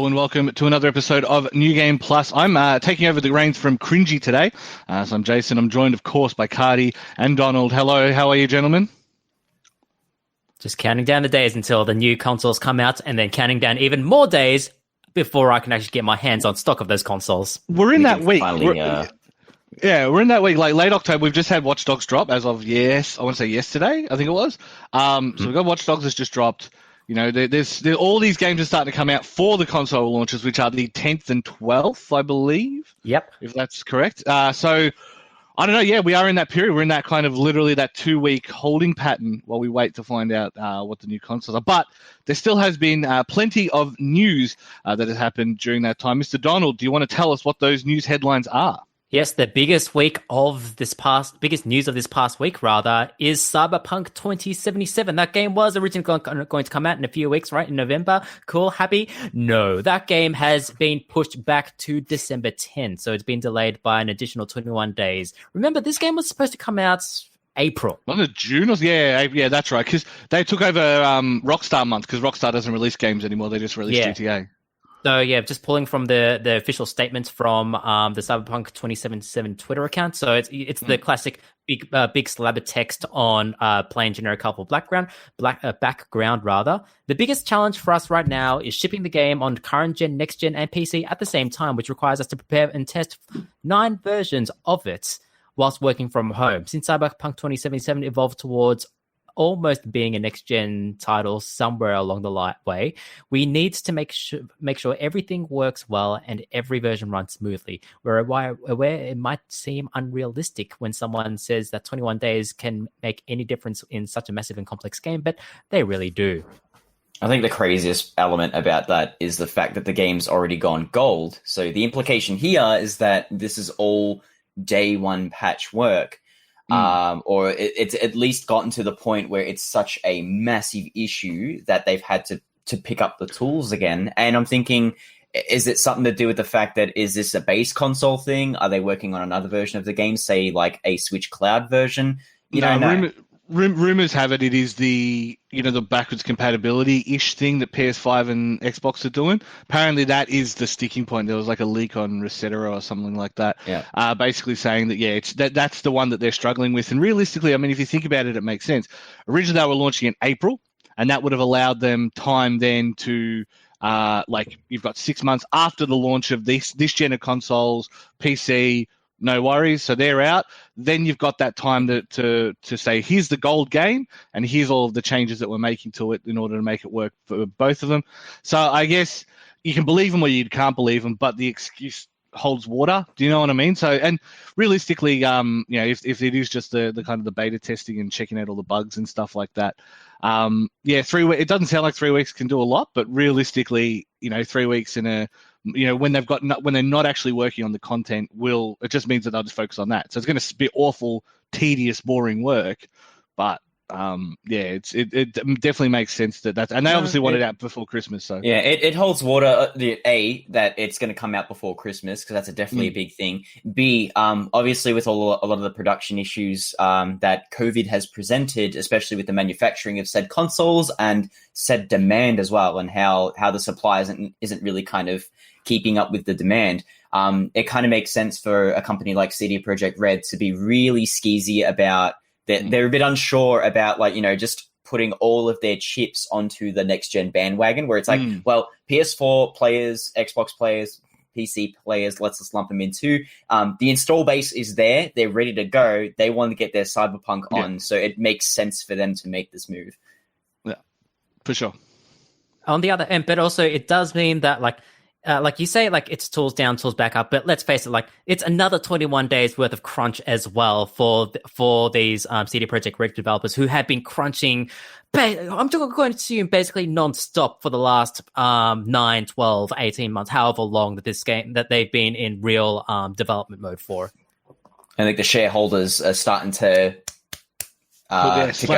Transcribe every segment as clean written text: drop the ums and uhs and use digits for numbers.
and welcome to another episode of New Game Plus. I'm taking over the reins from Cringy today. So I'm Jason. I'm joined, of course, by Cardi and Donald. Hello, how are you, gentlemen? Just counting down the days until the new consoles come out, and then counting down even more days before I can actually get my hands on stock of those consoles. We're in that week. We're in that week, like late October. We've just had Watch Dogs drop as of, I want to say yesterday, I think it was. So we've got Watch Dogs has just dropped. You know, there's all these games are starting to come out for the console launches, which are the 10th and 12th, I believe. Yep. If that's correct. So, I don't know. Yeah, we are in that period. We're in that kind of literally that 2-week holding pattern while we wait to find out what the new consoles are. But there still has been plenty of news that has happened during that time. Mr. Donald, do you want to tell us what those news headlines are? Yes, the biggest news of this past week, is Cyberpunk 2077. That game was originally going to come out in a few weeks, right? In November. Cool, happy? No, that game has been pushed back to December 10th, so it's been delayed by an additional 21 days. Remember, this game was supposed to come out April. Wasn't it June? Yeah, that's right, because they took over Rockstar month, because Rockstar doesn't release games anymore. They just release GTA. So yeah, just pulling from the official statements from the Cyberpunk 2077 Twitter account. So it's the classic big slab of text on plain generic colorful background. The biggest challenge for us right now is shipping the game on current gen, next gen, and PC at the same time, which requires us to prepare and test 9 versions of it whilst working from home. Since Cyberpunk 2077 evolved towards almost being a next-gen title somewhere along the way, we need to make sure everything works well and every version runs smoothly. We're aware it might seem unrealistic when someone says that 21 days can make any difference in such a massive and complex game, but they really do. I think the craziest element about that is the fact that the game's already gone gold. So the implication here is that this is all day one patch work. Or it's at least gotten to the point where it's such a massive issue that they've had to pick up the tools again. And I'm thinking, is it something to do with the fact that, is this a base console thing? Are they working on another version of the game, say like a Switch Cloud version? Rumors have it is the backwards compatibility-ish thing that PS5 and Xbox are doing. Apparently that is the sticking point. There was like a leak on Resetera or something like that. Yeah. Basically saying that, that's the one that they're struggling with. And realistically, I mean, if you think about it, it makes sense. Originally they were launching in April, and that would have allowed them time then to you've got 6 months after the launch of this gen of consoles, PC, no worries. So they're out. Then you've got that time to say, here's the gold game, and here's all of the changes that we're making to it in order to make it work for both of them. So I guess you can believe them or you can't believe them, but the excuse holds water. Do you know what I mean? So, and realistically, if it is just the kind of the beta testing and checking out all the bugs and stuff like that, 3 weeks. It doesn't sound like 3 weeks can do a lot, but realistically, 3 weeks when they're not actually working on the content, it just means that they'll just focus on that. So it's going to be awful, tedious, boring work, but it definitely makes sense and they obviously want it out before Christmas. So yeah, it holds water. That it's going to come out before Christmas, because that's definitely a big thing. B, obviously with a lot of the production issues that COVID has presented, especially with the manufacturing of said consoles and said demand as well, and how the supply isn't really kind of keeping up with the demand. It kind of makes sense for a company like CD Projekt Red to be really skeezy about that. They're a bit unsure about just putting all of their chips onto the next gen bandwagon, where it's like, well, PS4 players, Xbox players, PC players, let's just lump them in too. The install base is there. They're ready to go. They want to get their Cyberpunk on. So it makes sense for them to make this move. Yeah, for sure. On the other end, but also it does mean that like you say, it's tools down, tools back up, but let's face it, it's another 21 days worth of crunch as well for these CD Projekt Red developers who have been crunching, I'm going to assume basically non-stop for the last 9, 12, 18 months, however long that they've been in real development mode for. I think the shareholders are starting to to go.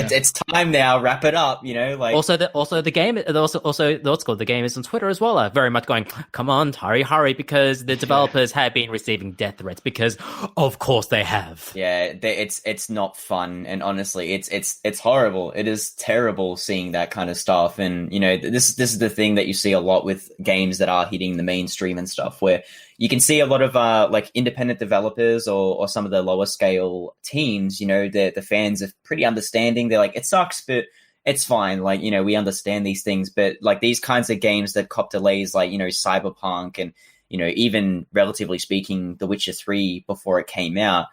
It's time now. Wrap it up. Like also the game. Also what's called the game is on Twitter as well. Very much going, come on, hurry, because the developers have been receiving death threats because, of course, they have. Yeah, it's not fun, and honestly, it's horrible. It is terrible seeing that kind of stuff, and this is the thing that you see a lot with games that are hitting the mainstream and stuff, where you can see a lot of like independent developers or some of the lower scale teams. The fans are pretty understanding. They're like, it sucks, but it's fine. Like, we understand these things. But like these kinds of games that cop delays, like, Cyberpunk and, even relatively speaking, The Witcher 3 before it came out,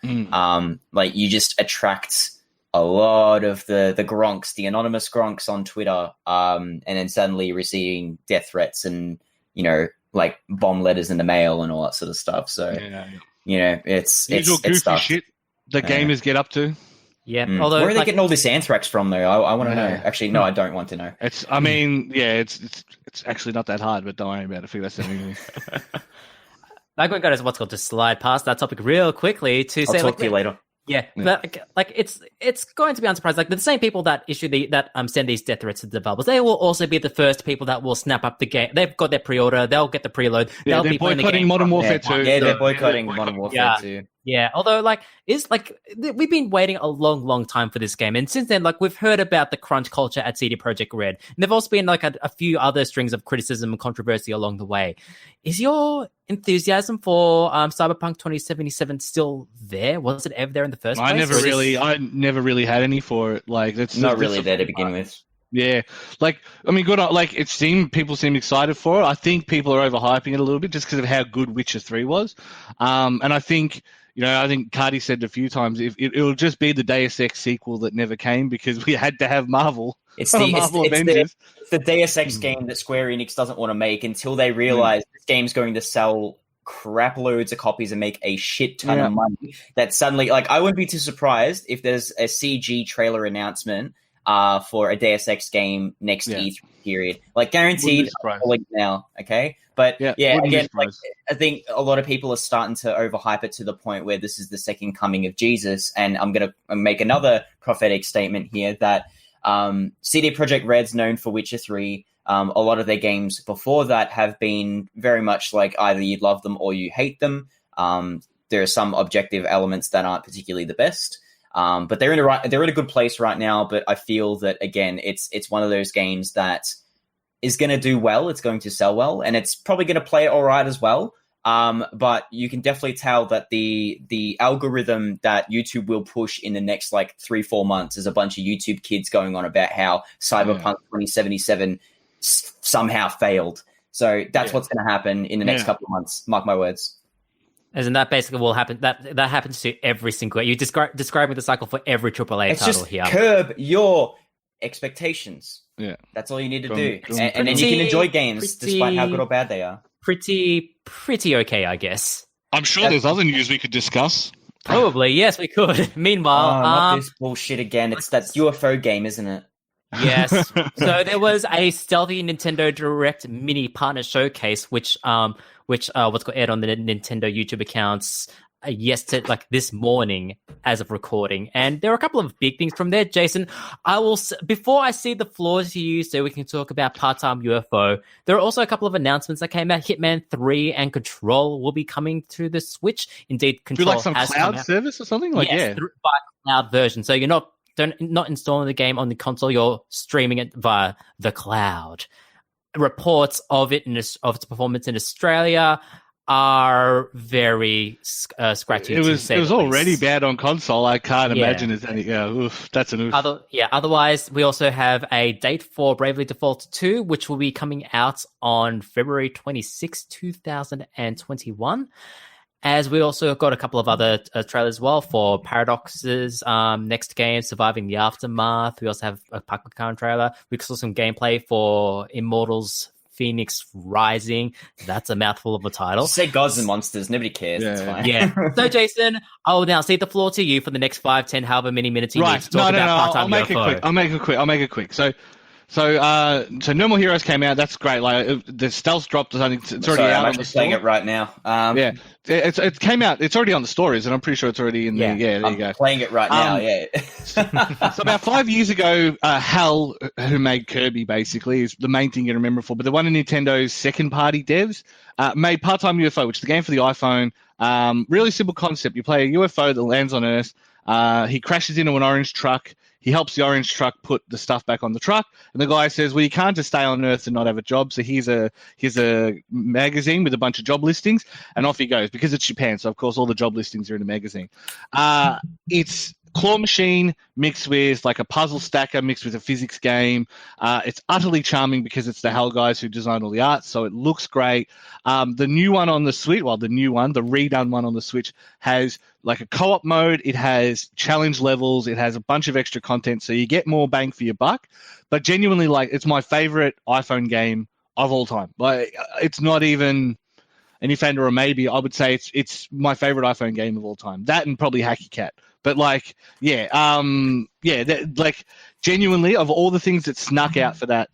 like you just attract a lot of the gronks, the anonymous gronks on Twitter, and then suddenly receiving death threats and, like bomb letters in the mail and all that sort of stuff. So, it's goofy stuff. shit that gamers get up to. Yeah. Although, where are they getting all this anthrax from, though? I want to know. Actually, no, I don't want to know. It's actually not that hard, but don't worry about it. I think that's everything. I'm going to what's called to slide past that topic real quickly to say, talk to you later. Yeah, like it's going to be unsurprised. Like the same people that send these death threats to the developers, they will also be the first people that will snap up the game. They've got their pre-order, they'll get the preload. Yeah, they'll they're boycotting Modern Warfare 2. Yeah, they're boycotting Modern Warfare 2. Yeah, although we've been waiting a long time for this game, and since then, like we've heard about the crunch culture at CD Projekt Red, and there've also been like a few other strings of criticism and controversy along the way. Is your enthusiasm for Cyberpunk 2077 still there? Was it ever there in the first place? I never really had any for it. Like that's not really there to begin with. Yeah, like I mean, good. Like people seem excited for it. I think people are overhyping it a little bit just because of how good Witcher 3 was, and I think. I think Cardi said a few times, it'll just be the Deus Ex sequel that never came because we had to have Marvel. It's the Deus Ex game that Square Enix doesn't want to make until they realize this game's going to sell crap loads of copies and make a shit ton of money. That suddenly, like, I wouldn't be too surprised if there's a CG trailer announcement for a Deus Ex game next E3 period. Like, guaranteed now, okay? But again, like, I think a lot of people are starting to overhype it to the point where this is the second coming of Jesus. And I'm going to make another prophetic statement here that CD Projekt Red's known for Witcher 3. A lot of their games before that have been very much like either you love them or you hate them. There are some objective elements that aren't particularly the best. But they're in a good place right now. But I feel that, again, it's one of those games that is going to do well. It's going to sell well, and it's probably going to play all right as well. But you can definitely tell that the algorithm that YouTube will push in the next 3-4 months is a bunch of YouTube kids going on about how Cyberpunk 2077 somehow failed. So that's what's going to happen in the next couple of months. Mark my words. As in that basically will happen. That happens to every single. You describing the cycle for every AAA title here. Curb your expectations. Yeah, that's all you need to do, and then you can enjoy games despite how good or bad they are. Pretty okay, I guess. I'm sure there's other news we could discuss. Probably, yes, we could. Meanwhile, not this bullshit again. It's that UFO game, isn't it? Yes. So there was a stealthy Nintendo Direct mini partner showcase, which what's called aired on the Nintendo YouTube accounts yesterday, this morning, as of recording. And there are a couple of big things from there, Jason. Before I see the floor to you, so we can talk about part-time UFO. There are also a couple of announcements that came out. Hitman 3 and Control will be coming to the Switch. Indeed, Control some has cloud service or something. By cloud version. So you're not installing the game on the console. You're streaming it via the cloud. Reports of its performance in Australia are very scratchy. It was already bad on console. I can't imagine it's any. That's an oof. Otherwise, we also have a date for Bravely Default 2, which will be coming out on February 26, 2021. As we also got a couple of other trailers as well for Paradox's next game, Surviving the Aftermath. We also have a Pac-Man trailer. We saw some gameplay for Immortals Phoenix Rising. That's a mouthful of a title. Say Gods and Monsters. Nobody cares. It's fine. Yeah. So, Jason, I will now cede the floor to you for the next 5, 10, however many minutes you need to talk about part-time UFO. I'll make it quick. So So No More Heroes came out. That's great. Like the stealth dropped. I think it's already Sorry, out I'm on the actually playing store. it right now. Yeah, it came out. It's already on the store, and I'm pretty sure it's already in the. Yeah, there you I'm go. playing it right now. Yeah. So about 5 years ago, Hal, who made Kirby, basically is the main thing you remember for. But they're one of Nintendo's second-party devs. Made Part-Time UFO, which is the game for the iPhone. Really simple concept. You play a UFO that lands on Earth. He crashes into an orange truck. He helps the orange truck put the stuff back on the truck, and the guy says, "Well, you can't just stay on Earth and not have a job. So here's a magazine with a bunch of job listings," and off he goes because it's Japan. So of course, all the job listings are in a magazine. It's claw machine mixed with like a puzzle stacker mixed with a physics game. It's utterly charming because it's the HAL guys who designed all the art, so it looks great. The new one on the Switch, the redone one on the Switch has like a co-op mode. It has challenge levels. It has a bunch of extra content, so you get more bang for your buck. But genuinely, like, it's my favorite iPhone game of all time. Like, it's not even an if and or a maybe. I would say it's my favorite iPhone game of all time. That and probably Hacky Cat. But like, like genuinely, of all the things that snuck out for that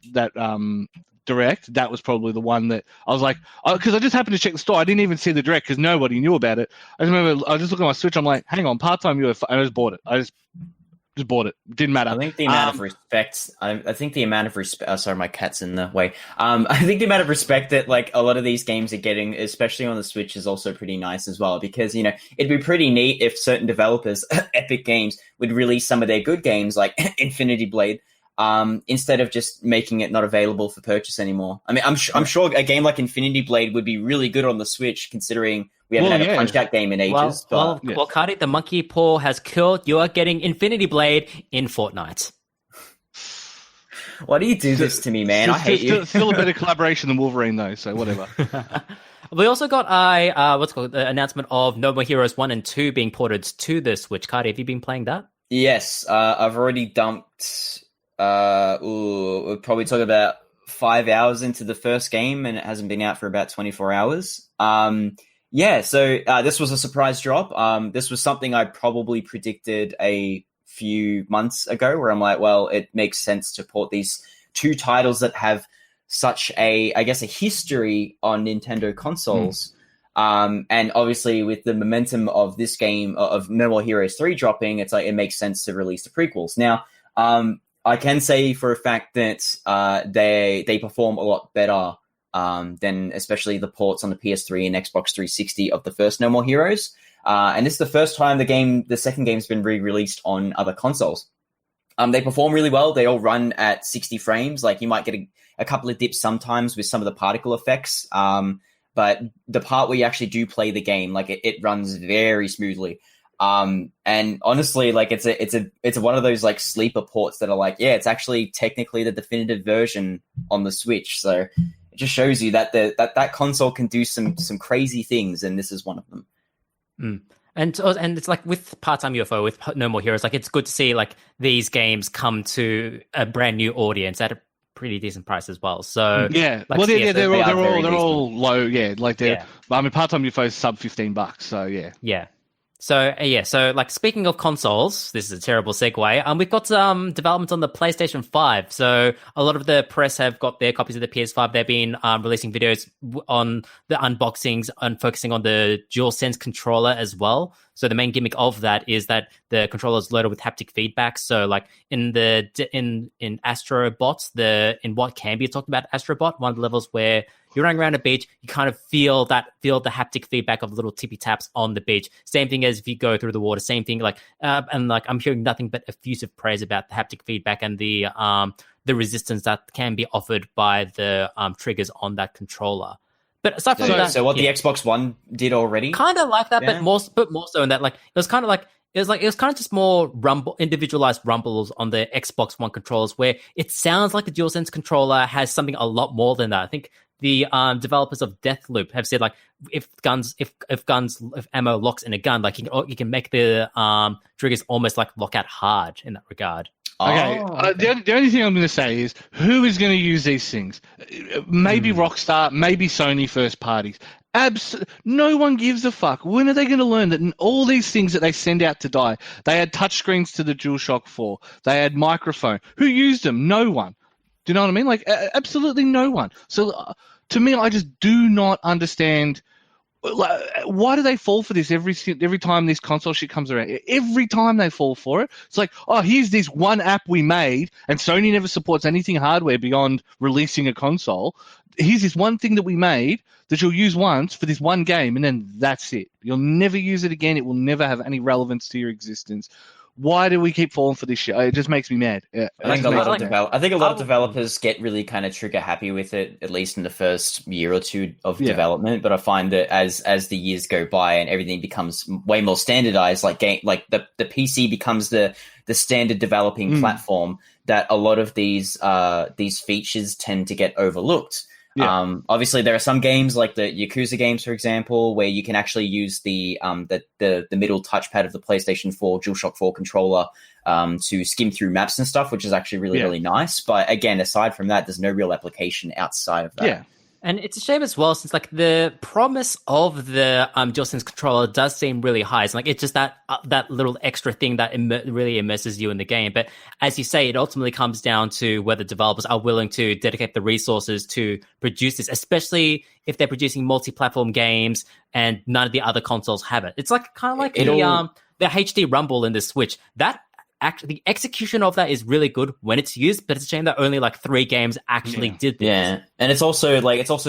direct, that was probably the one that I was like, because I just happened to check the store. I didn't even see the direct because nobody knew about it. I just remember I was just looking at my Switch. I'm like, hang on, Part-Time UFO, and I just bought it. I just bought it. Didn't matter. I think the amount of respect. I think the amount of respect. Sorry, my cat's in the way. I think the amount of respect that like a lot of these games are getting, especially on the Switch, is also pretty nice as well. Because it'd be pretty neat if certain developers, Epic Games, would release some of their good games like Infinity Blade, instead of just making it not available for purchase anymore. I mean, I'm sure a game like Infinity Blade would be really good on the Switch, considering we haven't had a Punch-Out game in ages. Well, Cardi, the monkey paw has killed. You are getting Infinity Blade in Fortnite. Why do you do this to me, man? I hate you. Still a bit of collaboration than Wolverine, though, so whatever. We also got the announcement of No More Heroes 1 and 2 being ported to the Switch. Cardi, have you been playing that? Yes, I've already dumped... we're probably talking about 5 hours into the first game, and it hasn't been out for about 24 hours. So this was a surprise drop. This was something I probably predicted a few months ago, where I'm like, well, it makes sense to port these two titles that have such a history on Nintendo consoles. And obviously with the momentum of this game, of No More Heroes 3 dropping, it's like, it makes sense to release the prequels. Now, I can say for a fact that they perform a lot better than especially the ports on the PS3 and Xbox 360 of the first No More Heroes. And this is the first time the second game's been re-released on other consoles. They perform really well. They all run at 60 frames. Like, you might get a couple of dips sometimes with some of the particle effects. But the part where you actually do play the game, like, it runs very smoothly. And honestly, like, it's one of those like sleeper ports that are like, yeah, it's actually technically the definitive version on the Switch. So it just shows you that that console can do some crazy things, and this is one of them. And it's like with Part-Time UFO, with No More Heroes, like, it's good to see like these games come to a brand new audience at a pretty decent price as well. So yeah, like, they're all low. Yeah, like I mean, Part-Time UFO is sub $15. So yeah. So like, speaking of consoles, this is a terrible segue. We've got some developments on the PlayStation 5. So a lot of the press have got their copies of the PS5. They've been releasing videos on the unboxings and focusing on the DualSense controller as well. So the main gimmick of that is that the controller is loaded with haptic feedback. So like in Astrobot, in what can be talked about Astrobot, one of the levels where you're running around a beach, you kind of feel the haptic feedback of little tippy taps on the beach. Same thing as if you go through the water. Same thing, like and like, I'm hearing nothing but effusive praise about the haptic feedback and the resistance that can be offered by the triggers on that controller. But aside from that, so what the Xbox One did already, kind of like that, but more so in that, like, it was kind of just more individualized rumbles on the Xbox One controllers, where it sounds like the DualSense controller has something a lot more than that. I think the developers of Deathloop have said, like, if ammo locks in a gun, like, you can make the triggers almost like lock out hard in that regard. Okay. The only thing I'm going to say is, who is going to use these things? Maybe Rockstar, maybe Sony first parties. No one gives a fuck. When are they going to learn that all these things that they send out to die? They had touchscreens to the DualShock 4. They had microphone. Who used them? No one. Do you know what I mean? Like, absolutely no one. So to me, I just do not understand. Like, why do they fall for this every time this console shit comes around? Every time they fall for it, it's like, oh, here's this one app we made, and Sony never supports anything hardware beyond releasing a console. Here's this one thing that we made that you'll use once for this one game, and then that's it. You'll never use it again. It will never have any relevance to your existence. Why do we keep falling for this shit? It just makes me mad. I think a lot of developers get really kind of trigger happy with it, at least in the first year or two of development. But I find that as the years go by and everything becomes way more standardized, like the PC becomes the standard developing platform, that a lot of these features tend to get overlooked. Yeah. Obviously, there are some games like the Yakuza games, for example, where you can actually use the middle touchpad of the PlayStation 4 DualShock 4 controller to skim through maps and stuff, which is actually really nice. But again, aside from that, there's no real application outside of that. Yeah. And it's a shame as well, since like the promise of the DualSense controller does seem really high. It's like it's just that little extra thing that really immerses you in the game. But as you say, it ultimately comes down to whether developers are willing to dedicate the resources to produce this, especially if they're producing multi-platform games and none of the other consoles have it. It's like kind of like the HD Rumble in the Switch. The execution of that is really good when it's used, but it's a shame that only like 3 games actually did this. Yeah, and it's also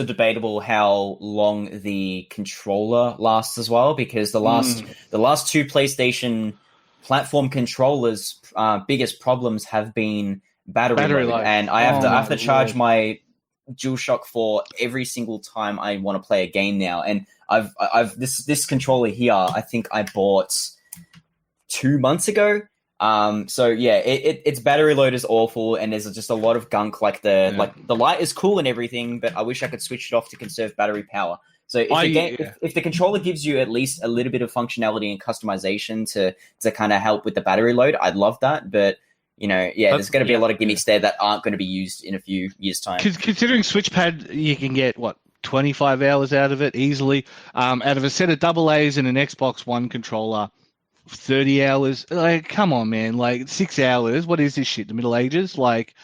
debatable how long the controller lasts as well, because the last 2 PlayStation platform controllers' biggest problems have been battery life. And I have to charge my DualShock 4 every single time I want to play a game now. And I've this controller here, I think I bought 2 months ago. So yeah, its battery load is awful, and there's just a lot of gunk. Like the light is cool and everything, but I wish I could switch it off to conserve battery power. So if the controller gives you at least a little bit of functionality and customization to kind of help with the battery load, I'd love that. But there's going to be a lot of gimmicks there that aren't going to be used in a few years' time. Considering SwitchPad, you can get 25 hours out of it easily. Out of a set of AA's and an Xbox One controller, 30 hours. Like, come on, man. Like, 6 hours. What is this shit? The Middle Ages? Like,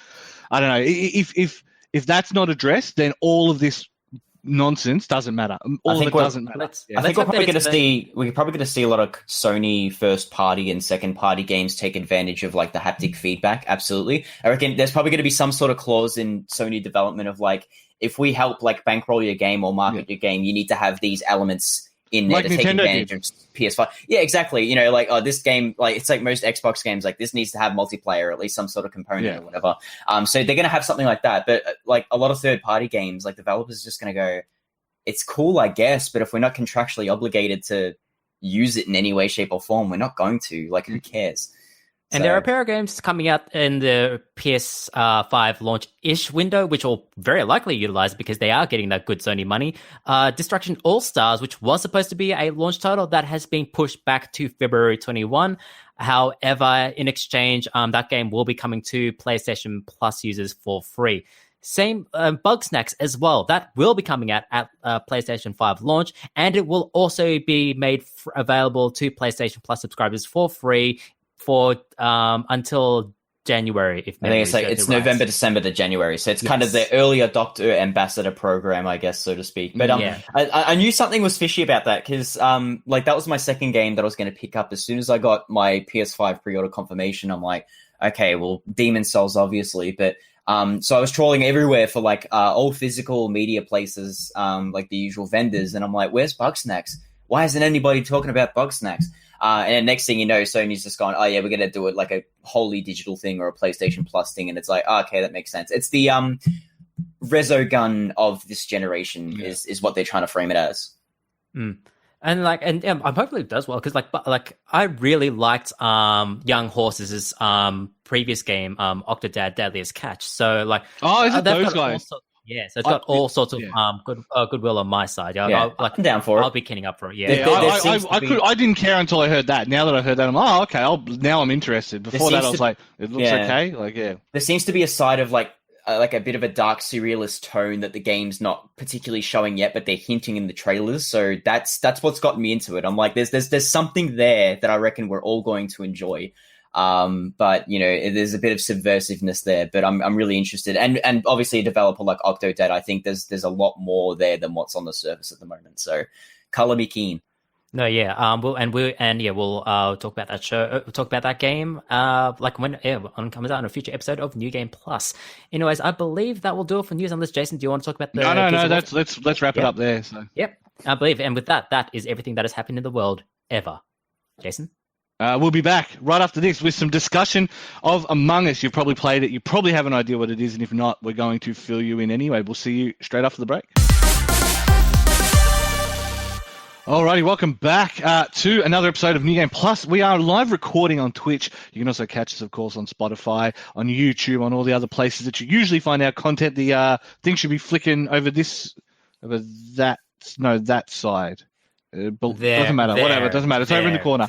I don't know. If that's not addressed, then all of this nonsense doesn't matter. All of it doesn't matter. I think we're probably going to see a lot of Sony first party and second party games take advantage of like the haptic feedback. Absolutely. I reckon there's probably going to be some sort of clause in Sony development of like, if we help like bankroll your game or market your game, you need to have these elements in there to take advantage of PS5. Yeah, exactly. This game, like it's like most Xbox games, like this needs to have multiplayer, or at least some sort of component or whatever. So they're going to have something like that. But like a lot of third-party games, like developers are just going to go, it's cool, I guess, but if we're not contractually obligated to use it in any way, shape, or form, we're not going to. Like, who cares? And there are a pair of games coming out in the PS5 launch-ish window, which will very likely utilize it because they are getting that good Sony money. Destruction All-Stars, which was supposed to be a launch title, that has been pushed back to February 21. However, in exchange, that game will be coming to PlayStation Plus users for free. Same Bugsnax as well. That will be coming out at PlayStation 5 launch, and it will also be made available to PlayStation Plus subscribers for free for until January. I think it's November, December to January, so it's kind of the early adopter ambassador program, I guess, so to speak. But I knew something was fishy about that because that was my second game that I was going to pick up as soon as I got my PS5 pre-order confirmation. I'm like, okay, well, Demon Souls obviously, but so I was trawling everywhere for like all physical media places, like the usual vendors, and I'm like, where's Bugsnax? Why isn't anybody talking about Bugsnax? And then next thing you know, Sony's just gone, oh yeah, we're going to do it like a wholly digital thing or a PlayStation Plus thing. And it's like, oh, okay, that makes sense. It's the Resogun of this generation is what they're trying to frame it as. And I'm hopefully it does well because like I really liked Young Horses' previous game, Octodad Deadliest Catch. So like, is it those guys? So it's got all sorts of goodwill on my side. I'm down for it. I'll be keening up for it. I didn't care until I heard that. Now that I heard that, I'm okay. Now I'm interested. Before that, I was like, it looks okay. There seems to be a side of like a bit of a dark surrealist tone that the game's not particularly showing yet, but they're hinting in the trailers. So that's what's gotten me into it. I'm like, there's something there that I reckon we're all going to enjoy. But there's a bit of subversiveness there. But I'm really interested, and obviously a developer like Octodad, I think there's a lot more there than what's on the surface at the moment. So, color me keen. No, yeah. We'll talk about that show. Talk about that game. When it comes out in a future episode of New Game Plus. Anyways, I believe that will do it for news. Unless Jason, do you want to talk about the? No. Let's wrap it up there. So. Yep, I believe, and with that is everything that has happened in the world ever. Jason. We'll be back right after this with some discussion of Among Us. You've probably played it. You probably have an idea what it is, and if not, we're going to fill you in anyway. We'll see you straight after the break. Alrighty, welcome back to another episode of New Game Plus. We are live recording on Twitch. You can also catch us, of course, on Spotify, on YouTube, on all the other places that you usually find our content. The thing should be flicking over that side. Doesn't matter. Whatever. It doesn't matter. It's over in the corner.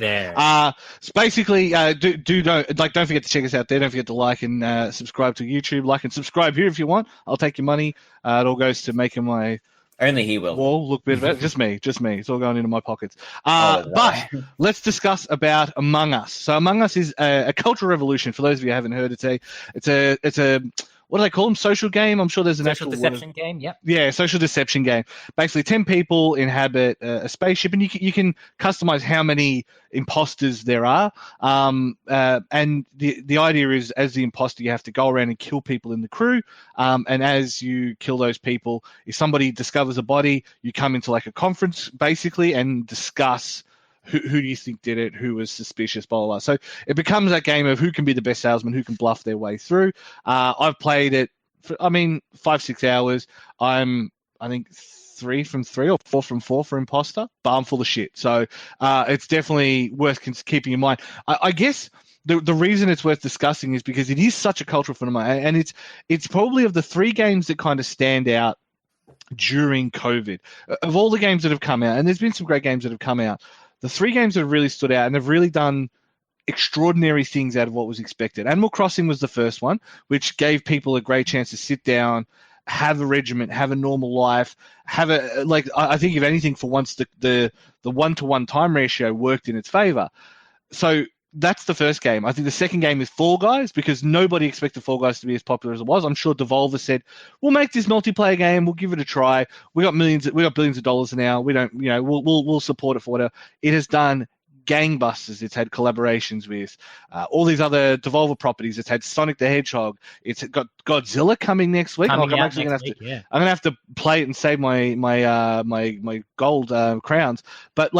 So basically, don't forget to check us out there. Don't forget to like and subscribe to YouTube. Like and subscribe here if you want. I'll take your money. It all goes to making my only he will wall look better. Just me. It's all going into my pockets. But let's discuss about Among Us. So Among Us is a cultural revolution. For those of you who haven't heard it, it's a what do they call them? Social game? I'm sure there's an social deception game. Yep. Yeah, social deception game. Basically, 10 people inhabit a spaceship, and you can customize how many imposters there are. And the idea is, as the imposter, you have to go around and kill people in the crew. And as you kill those people, if somebody discovers a body, you come into like a conference basically and discuss who do you think did it, who was suspicious, blah, blah, blah. So it becomes that game of who can be the best salesman, who can bluff their way through. I've played it for, 5-6 hours. I'm, I think, 3 from 3 or 4 from 4 for imposter, but I'm full of shit. So it's definitely worth keeping in mind. I guess the reason it's worth discussing is because it is such a cultural phenomenon, and it's probably of the 3 games that kind of stand out during COVID. Of all the games that have come out, and there's been some great games that have come out, the 3 games that have really stood out and have really done extraordinary things out of what was expected. Animal Crossing was the first one, which gave people a great chance to sit down, have a regiment, have a normal life, I think if anything, for once the 1-to-1 time ratio worked in its favor. So that's the first game. I think the second game is Fall Guys, because nobody expected Fall Guys to be as popular as it was. I'm sure Devolver said, "We'll make this multiplayer game. We'll give it a try. We got billions of dollars now. We don't, we'll support it for whatever." It has done gangbusters. It's had collaborations with all these other Devolver properties. It's had Sonic the Hedgehog. It's got Godzilla coming next week. I'm gonna have to play it and save my gold crowns. But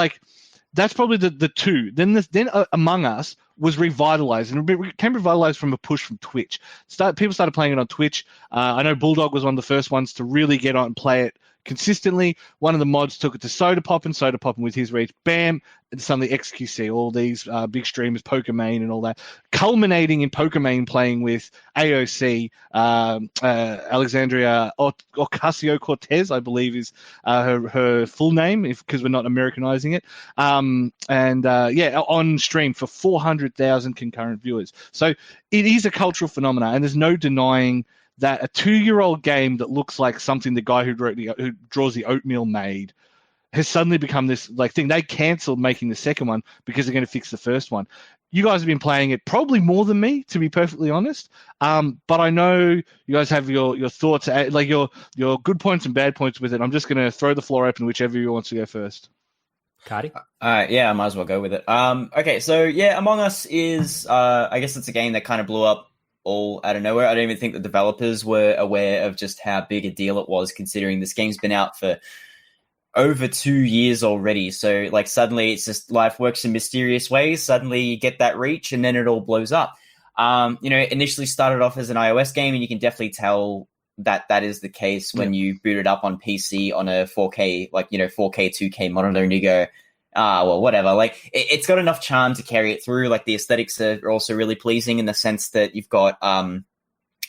that's probably the 2. Then Among Us was revitalized, and it became revitalized from a push from Twitch. People started playing it on Twitch. I know Bulldog was one of the first ones to really get on and play it consistently. One of the mods took it to Soda Poppin with his reach, bam, and suddenly XQC, all these big streamers, Pokemon and all that, culminating in Pokemon playing with AOC, Alexandria Ocasio-Cortez, I believe is her full name, because we're not Americanizing it, on stream for 400,000 concurrent viewers. So it is a cultural phenomenon, and there's no denying that a 2-year-old game that looks like something the guy who draws the oatmeal made has suddenly become this thing. They cancelled making the second one because they're going to fix the first one. You guys have been playing it probably more than me, to be perfectly honest. But I know you guys have your thoughts, your good points and bad points with it. I'm just going to throw the floor open, whichever of you wants to go first. Cardi? Yeah, I might as well go with it. Okay, so yeah, Among Us is, I guess it's a game that kind of blew up all out of nowhere. I don't even think the developers were aware of just how big a deal it was, considering this game's been out for over 2 years already. So suddenly it's just life works in mysterious ways. Suddenly you get that reach and then it all blows up. It initially started off as an iOS game, and you can definitely tell that is the case when you boot it up on PC on a 4K, 4K, 2K monitor, and you go, well, whatever. It's got enough charm to carry it through. The aesthetics are also really pleasing in the sense that you've got,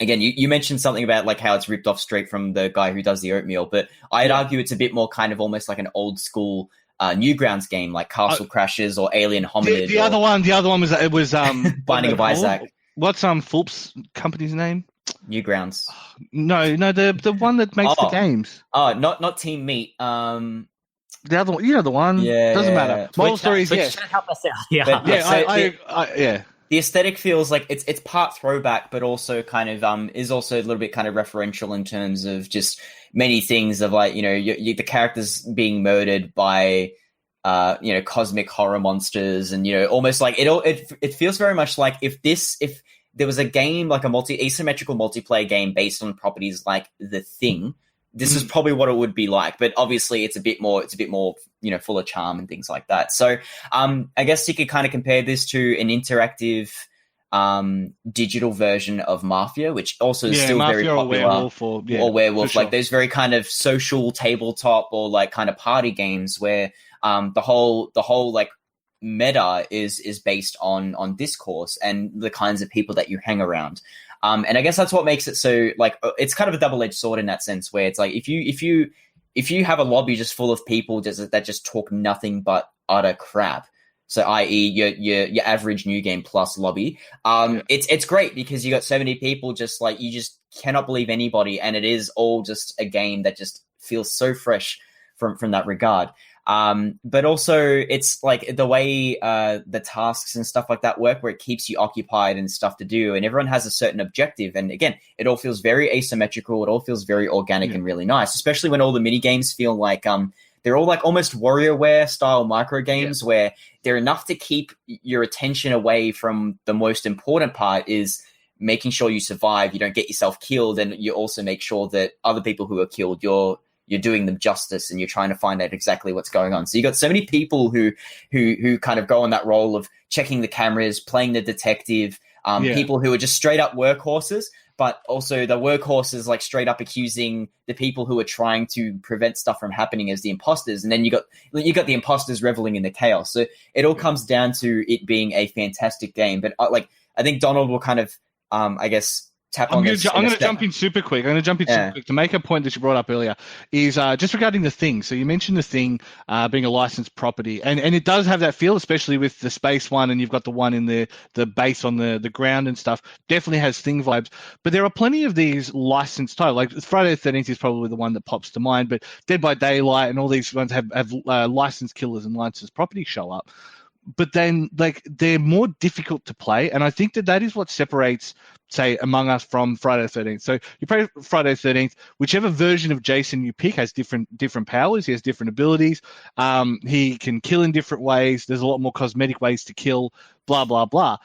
again, you mentioned something about how it's ripped off straight from the guy who does the oatmeal, but I'd argue it's a bit more kind of almost like an old school Newgrounds game, like Castle Crashers or Alien Hominid. The other one was Binding of Isaac. What's Fulp's company's name? Newgrounds. No, the one that makes the games. Oh, not Team Meat. The other one, the one. Yeah, doesn't matter. Moral stories, yes. Help us out. Yeah, but, yeah. the aesthetic feels like it's part throwback, but also kind of is also a little bit kind of referential in terms of just many things of like, the characters being murdered by cosmic horror monsters, and almost like it feels very much like if there was a game like asymmetrical multiplayer game based on properties like The Thing, this is probably what it would be like. But obviously it's a bit more full of charm and things like that. So I guess you could kind of compare this to an interactive digital version of Mafia, which also is still Mafia very popular. Or Werewolf, sure. like those very kind of social tabletop or like kind of party games where the whole like meta is based on discourse and the kinds of people that you hang around. And I guess that's what makes it so like it's kind of a double-edged sword in that sense, where it's like if you have a lobby just full of people that just talk nothing but utter crap, so i.e. your average New Game Plus lobby, it's great because you got so many people just like you just cannot believe anybody, and it is all just a game that just feels so fresh from that regard. But also it's like the way the tasks and stuff like that work, where it keeps you occupied and stuff to do, and everyone has a certain objective. And again, it all feels very asymmetrical. It all feels very organic and really nice, especially when all the mini games feel like they're all like almost WarioWare style micro games where they're enough to keep your attention away from the most important part, is making sure you survive, you don't get yourself killed, and you also make sure that other people who are killed, you're doing them justice and you're trying to find out exactly what's going on. So you got so many people who kind of go on that role of checking the cameras, playing the detective, people who are just straight up workhorses, but also the workhorses like straight up accusing the people who are trying to prevent stuff from happening as the imposters. And then you got the imposters reveling in the chaos. So it all comes down to it being a fantastic game. But I think Donald will kind of, I guess, I'm going to jump in super quick. To make a point that you brought up earlier is just regarding The Thing. So you mentioned The Thing being a licensed property, and it does have that feel, especially with the space one, and you've got the one in the base on the ground and stuff. Definitely has Thing vibes. But there are plenty of these licensed titles. Like Friday the 13th is probably the one that pops to mind, but Dead by Daylight and all these ones have licensed killers and licensed properties show up. But then, like, they're more difficult to play, and I think that is what separates, say, Among Us from Friday the 13th. So you play Friday the 13th, whichever version of Jason you pick has different powers. He has different abilities. He can kill in different ways. There's a lot more cosmetic ways to kill. Blah blah blah.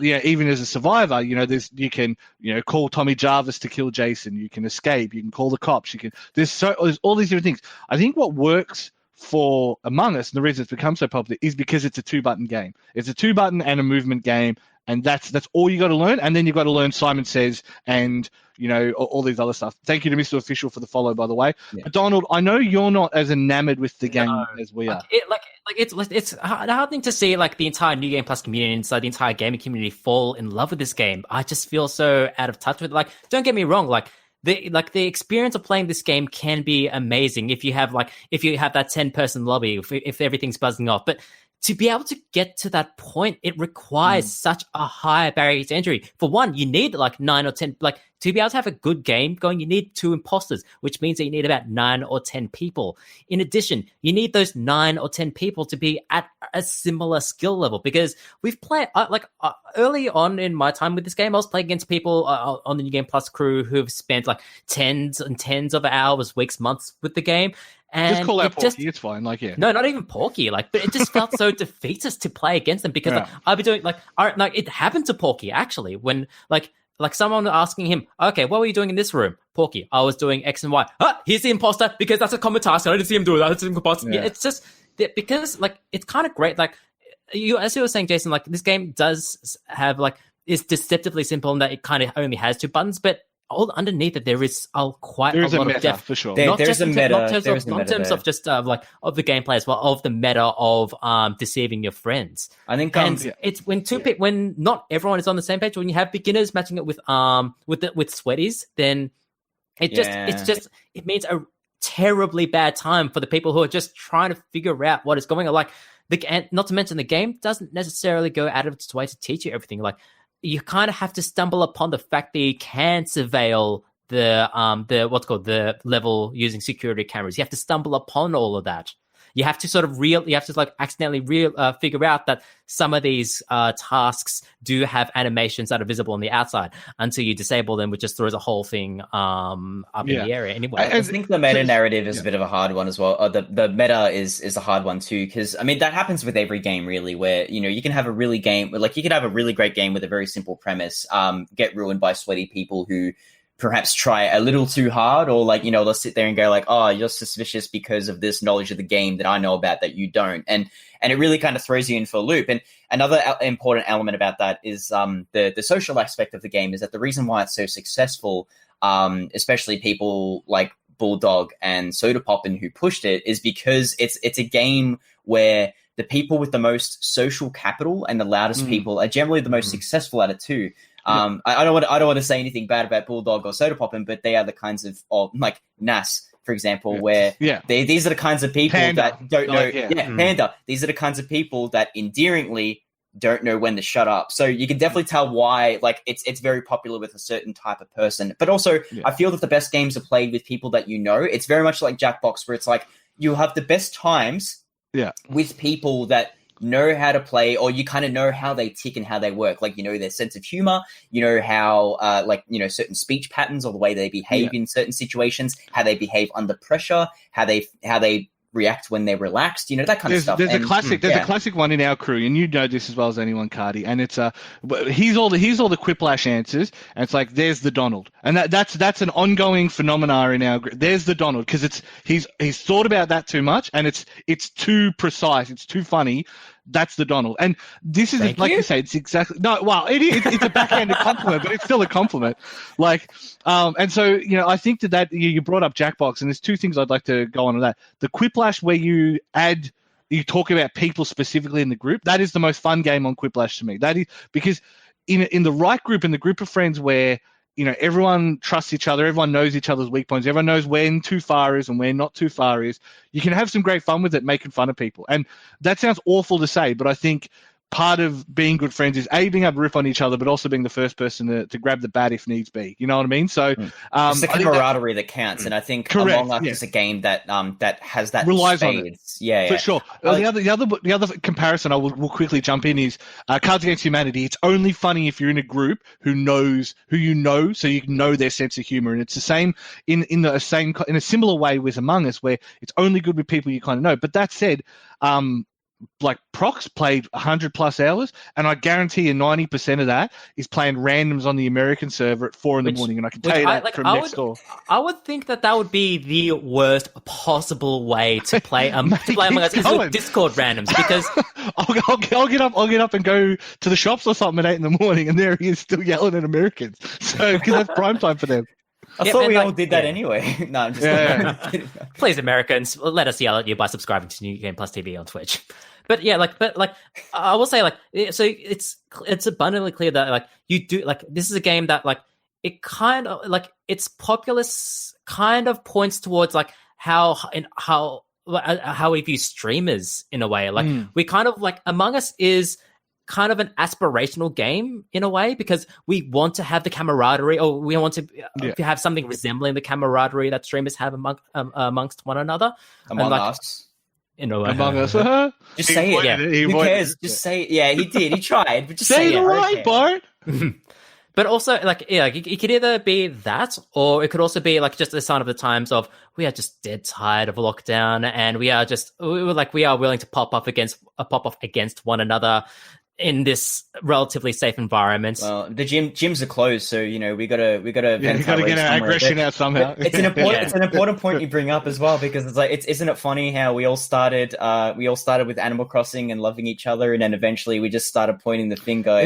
Even as a survivor, you can call Tommy Jarvis to kill Jason. You can escape. You can call the cops. There's all these different things. I think what works for Among Us, and the reason it's become so popular, is because it's a 2-button game. It's a 2-button and a movement game, and that's all you got to learn. And then you've got to learn Simon Says and all these other stuff. Thank you to Mr. Official for the follow, by the way. Yeah. But Donald, I know you're not as enamored with the game as we are. It's a hard thing to see like the entire New Game Plus community, inside the entire gaming community, fall in love with this game. I just feel so out of touch with it. Like, don't get me wrong, the experience of playing this game can be amazing if you have that 10-person lobby, if everything's buzzing off. But to be able to get to that point, it requires such a high barrier to entry. For one, you need like 9 or 10, like to be able to have a good game going, you need 2 imposters, which means that you need about 9 or 10 people. In addition, you need those 9 or 10 people to be at a similar skill level, because we've played early on in my time with this game, I was playing against people on the New Game Plus crew who've spent like tens and tens of hours, weeks, months with the game. And just call out Porky, it's fine. No, not even Porky. But it just felt so defeatist to play against them, because I'd be doing it happened to Porky actually when like someone asking him, okay, what were you doing in this room? Porky, I was doing X and Y. He's the imposter because that's a common task. I didn't see him do that. Yeah, it's just because it's kind of great. Like as you were saying, Jason, like this game does have is deceptively simple in that it kind of only has 2 buttons, but all underneath it, there is quite a lot of depth for sure. There's a meta. Not in terms of just of the gameplay as well, of the meta of deceiving your friends. I think it's when when not everyone is on the same page. When you have beginners matching it with sweaties, then it means a terribly bad time for the people who are just trying to figure out what is going on. Not to mention the game doesn't necessarily go out of its way to teach you everything. You kind of have to stumble upon the fact that you can surveil the level using security cameras. You have to stumble upon all of that. you have to accidentally figure out that some of these tasks do have animations that are visible on the outside until you disable them, which just throws the whole thing up in the area. Anyway, I think the meta narrative is a bit of a hard one as well. The meta is a hard one too, because I mean that happens with every game really, where you can have a really great game with a very simple premise, get ruined by sweaty people who perhaps try a little too hard, or they'll sit there and go like, oh, you're suspicious because of this knowledge of the game that I know about that you don't, and it really kind of throws you in for a loop. And another important element about that is the social aspect of the game is that the reason why it's so successful, especially people like Bulldog and Soda Poppin who pushed it, is because it's a game where the people with the most social capital and the loudest people are generally the most successful at it too. I don't want to say anything bad about Bulldog or Soda Poppin, but they are the kinds of like Nas, for example, where these are the kinds of people that don't know. Panda. These are the kinds of people that endearingly don't know when to shut up. So you can definitely tell why it's very popular with a certain type of person. But also, I feel that the best games are played with people that you know. It's very much like Jackbox, where it's like you have the best times with people that know how to play, or you kind of know how they tick and how they work. Like, their sense of humor, how, certain speech patterns or the way they behave in certain situations, how they behave under pressure, how they react when they're relaxed, that kind of stuff. There's a classic one in our crew, and you know this as well as anyone, Cardi, and it's he's all the quiplash answers, and it's like there's the Donald, and that's an ongoing phenomena in our group. There's the Donald, because he's thought about that too much, and it's too precise, it's too funny. That's the Donald, and this is you say. It's exactly it's a backhanded compliment, but it's still a compliment. And so I think that you brought up Jackbox, and there's two things I'd like to go on to that. The Quiplash, where you talk about people specifically in the group. That is the most fun game on Quiplash to me. That is because in the right group, in the group of friends where everyone trusts each other, everyone knows each other's weak points, everyone knows when too far is and when not too far is, you can have some great fun with it, making fun of people. And that sounds awful to say, but I think part of being good friends is being able to riff on each other, but also being the first person to grab the bat if needs be. You know what I mean? So it's the camaraderie that counts, and I think Among Us is a game that has that relies on it. For sure. The other comparison I will quickly jump in is Cards Against Humanity. It's only funny if you're in a group who you know, so you know their sense of humor, and it's the same in a similar way with Among Us, where it's only good with people you kind of know. But that said, Prox played 100+ hours, and I guarantee you 90% of that is playing randoms on the American server at 4 a.m, and I can tell you that from next door. I would think that would be the worst possible way to play Among Us is with Discord randoms, because I'll get up and go to the shops or something at 8 a.m, and there he is still yelling at Americans. So because that's prime time for them. I thought we all did that anyway. No, I'm just Please, Americans, let us yell at you by subscribing to New Game Plus TV on Twitch. But I will say, so it's abundantly clear that you do this is a game that it kind of its populace kind of points towards how we view streamers in a way. We kind of Among Us is kind of an aspirational game in a way, because we want to have the camaraderie, or we want to have something resembling the camaraderie that streamers have amongst one another. Among Us. Among Us. Just say it. Who cares? Just say it. Yeah, he did. He tried. But just say the right part. But also, it could either be that, or it could also be just a sign of the times of we are just dead tired of lockdown, and we are willing to pop off against one another in this relatively safe environment. Well, the gyms are closed, so we gotta get our aggression out somehow. It's an important point you bring up as well, because isn't it funny how we all started with Animal Crossing and loving each other, and then eventually we just started pointing the finger.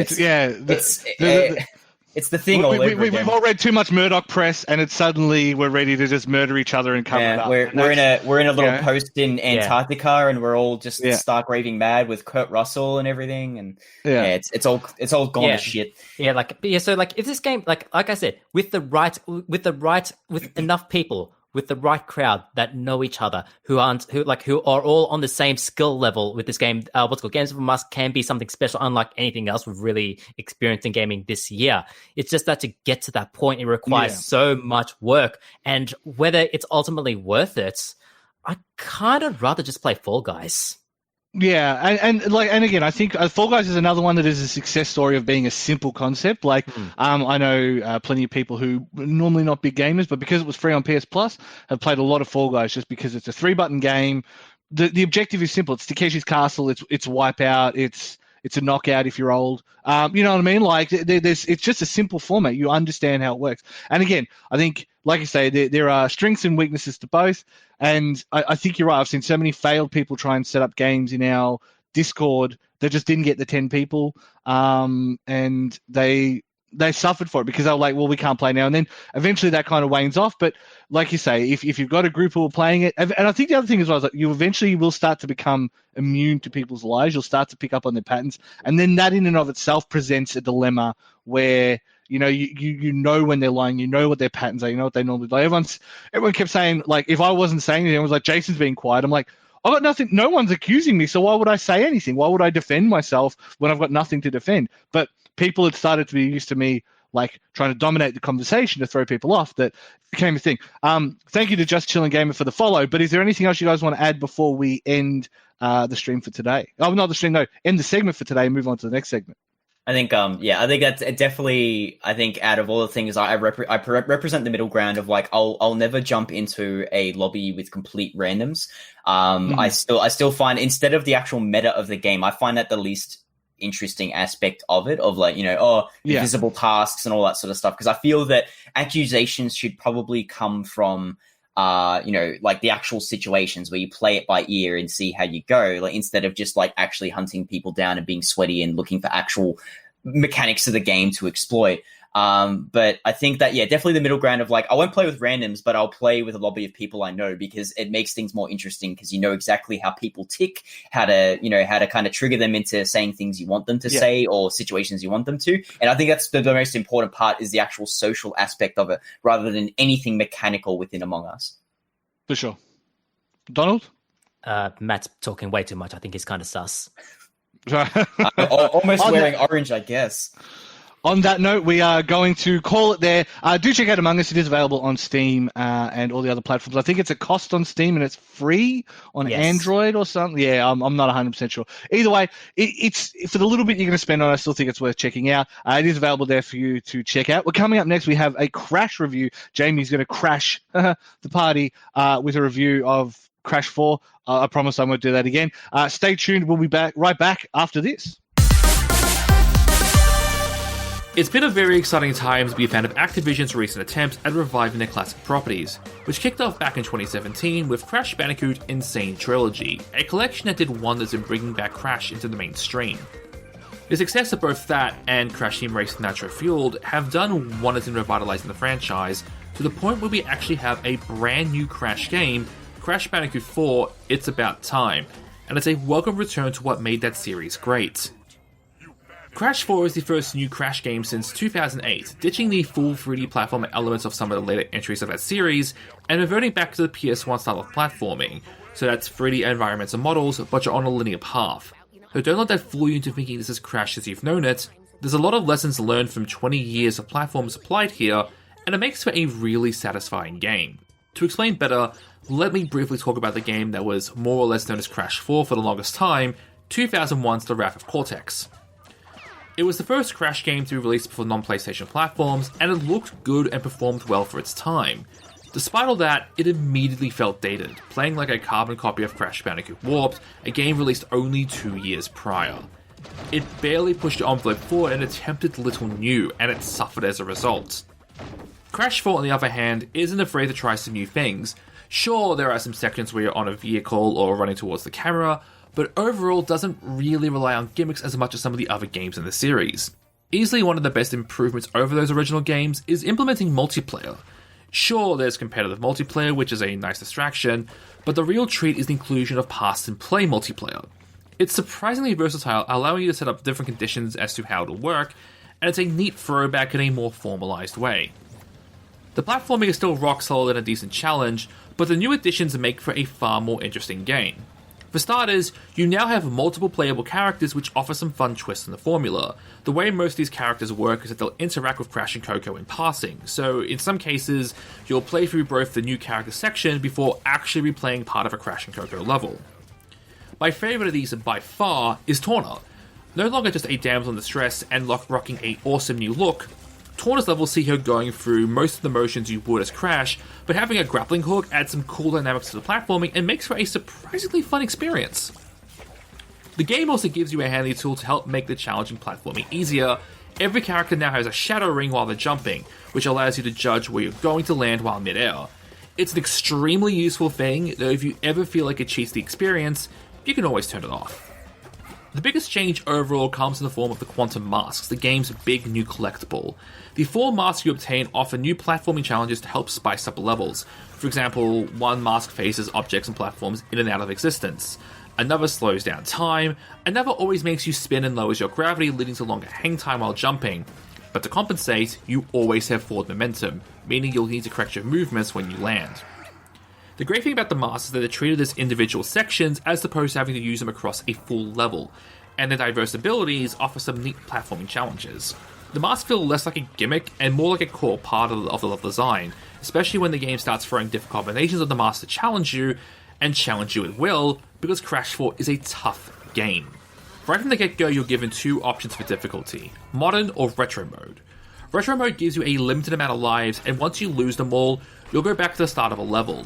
It's the thing all over again. We've all read too much Murdoch press, and it's suddenly we're ready to just murder each other and cover it up. We're in a little post in Antarctica, and we're all just stark raving mad with Kurt Russell and everything, and it's all gone to shit. So if this game, like I said, with enough people, with the right crowd that know each other, who are all on the same skill level with this game. What's called Games of Us can be something special, unlike anything else we've really experienced in gaming this year. It's just that to get to that point, it requires so much work, and whether it's ultimately worth it, I kind of rather just play Fall Guys. Yeah, and again, I think Fall Guys is another one that is a success story of being a simple concept. Like, I know plenty of people who are normally not big gamers, but because it was free on PS Plus, have played a lot of Fall Guys just because it's a 3-button game. The objective is simple. It's Takeshi's Castle. It's Wipeout. It's a knockout if you're old. You know what I mean? Like, it's just a simple format. You understand how it works. And again, I think, like you say, there are strengths and weaknesses to both. And I think you're right. I've seen so many failed people try and set up games in our Discord that just didn't get the 10 people. And they suffered for it because they were like, well, we can't play now. And then eventually that kind of wanes off. But like you say, if you've got a group who are playing it, and I think the other thing as well is that you eventually will start to become immune to people's lies. You'll start to pick up on their patterns. And then that in and of itself presents a dilemma where, you know when they're lying, you know what their patterns are, you know what they normally do. Everyone kept saying, like, if I wasn't saying anything, it was like, Jason's being quiet. I'm like, I've got nothing. No one's accusing me, so why would I say anything? Why would I defend myself when I've got nothing to defend? But people had started to be used to me, like, trying to dominate the conversation to throw people off. That became a thing. Thank you to Just Chillin' Gamer for the follow. But is there anything else you guys want to add before we end the stream for today? Oh, not the stream, no. End the segment for today and move on to the next segment. I think, I think that's definitely, I think out of all the things, I represent the middle ground of, like, I'll never jump into a lobby with complete randoms. I still find, instead of the actual meta of the game, I find that the least interesting aspect of it, of, like, invisible tasks and all that sort of stuff. Because I feel that accusations should probably come from, like the actual situations where you play it by ear and see how you go, like, instead of just, like, actually hunting people down and being sweaty and looking for actual mechanics of the game to exploit. But I think that, definitely the middle ground of, like, I won't play with randoms, but I'll play with a lobby of people I know, because it makes things more interesting, because you know exactly how people tick, how to kind of trigger them into saying things you want them to say, or situations you want them to. And I think that's the most important part, is the actual social aspect of it, rather than anything mechanical within Among Us. For sure. Donald? Matt's talking way too much. I think he's kind of sus. Almost wearing orange, I guess. On that note, we are going to call it there. Do check out Among Us. It is available on Steam and all the other platforms. I think it's a cost on Steam and it's free on Android or something. Yeah, I'm not 100% sure. Either way, it's for the little bit you're going to spend on it, I still think it's worth checking out. It is available there for you to check out. We're coming up next. We have a Crash review. Jamie's going to crash the party with a review of Crash 4. I promise I won't do that again. Stay tuned. We'll be right back after this. It's been a very exciting time to be a fan of Activision's recent attempts at reviving their classic properties, which kicked off back in 2017 with Crash Bandicoot Insane Trilogy, a collection that did wonders in bringing back Crash into the mainstream. The success of both that and Crash Team Racing Nitro Fueled have done wonders in revitalizing the franchise, to the point where we actually have a brand new Crash game, Crash Bandicoot 4 It's About Time, and it's a welcome return to what made that series great. Crash 4 is the first new Crash game since 2008, ditching the full 3D platform elements of some of the later entries of that series, and reverting back to the PS1 style of platforming, so that's 3D environments and models, but you're on a linear path. So don't let that fool you into thinking this is Crash as you've known it. There's a lot of lessons learned from 20 years of platforms applied here, and it makes for a really satisfying game. To explain better, let me briefly talk about the game that was more or less known as Crash 4 for the longest time, 2001's The Wrath of Cortex. It was the first Crash game to be released for non-PlayStation platforms, and it looked good and performed well for its time. Despite all that, it immediately felt dated, playing like a carbon copy of Crash Bandicoot Warped, a game released only 2 years prior. It barely pushed the envelope forward and attempted little new, and it suffered as a result. Crash 4, on the other hand, isn't afraid to try some new things. Sure, there are some sections where you're on a vehicle or running towards the camera, but overall doesn't really rely on gimmicks as much as some of the other games in the series. Easily one of the best improvements over those original games is implementing multiplayer. Sure, there's competitive multiplayer, which is a nice distraction, but the real treat is the inclusion of pass and play multiplayer. It's surprisingly versatile, allowing you to set up different conditions as to how it'll work, and it's a neat throwback in a more formalized way. The platforming is still rock solid and a decent challenge, but the new additions make for a far more interesting game. For starters, you now have multiple playable characters which offer some fun twists in the formula. The way most of these characters work is that they'll interact with Crash and Coco in passing, so in some cases, you'll play through both the new character section before actually replaying part of a Crash and Coco level. My favourite of these by far is Torna. No longer just a damsel in distress and rocking a awesome new look, Torna's levels see her going through most of the motions you would as Crash, but having a grappling hook adds some cool dynamics to the platforming and makes for a surprisingly fun experience. The game also gives you a handy tool to help make the challenging platforming easier. Every character now has a shadow ring while they're jumping, which allows you to judge where you're going to land while mid-air. It's an extremely useful thing, though if you ever feel like it cheats the experience, you can always turn it off. The biggest change overall comes in the form of the Quantum Masks, the game's big new collectible. The 4 masks you obtain offer new platforming challenges to help spice up levels. For example, one mask phases objects and platforms in and out of existence. Another slows down time. Another always makes you spin and lowers your gravity, leading to longer hang time while jumping. But to compensate, you always have forward momentum, meaning you'll need to correct your movements when you land. The great thing about the masks is that they're treated as individual sections as opposed to having to use them across a full level, and their diverse abilities offer some neat platforming challenges. The masks feel less like a gimmick and more like a core part of the level design, especially when the game starts throwing different combinations of the masks to challenge you, and challenge you at will, because Crash 4 is a tough game. Right from the get-go, you're given 2 options for difficulty, Modern or Retro Mode. Retro Mode gives you a limited amount of lives, and once you lose them all, you'll go back to the start of a level.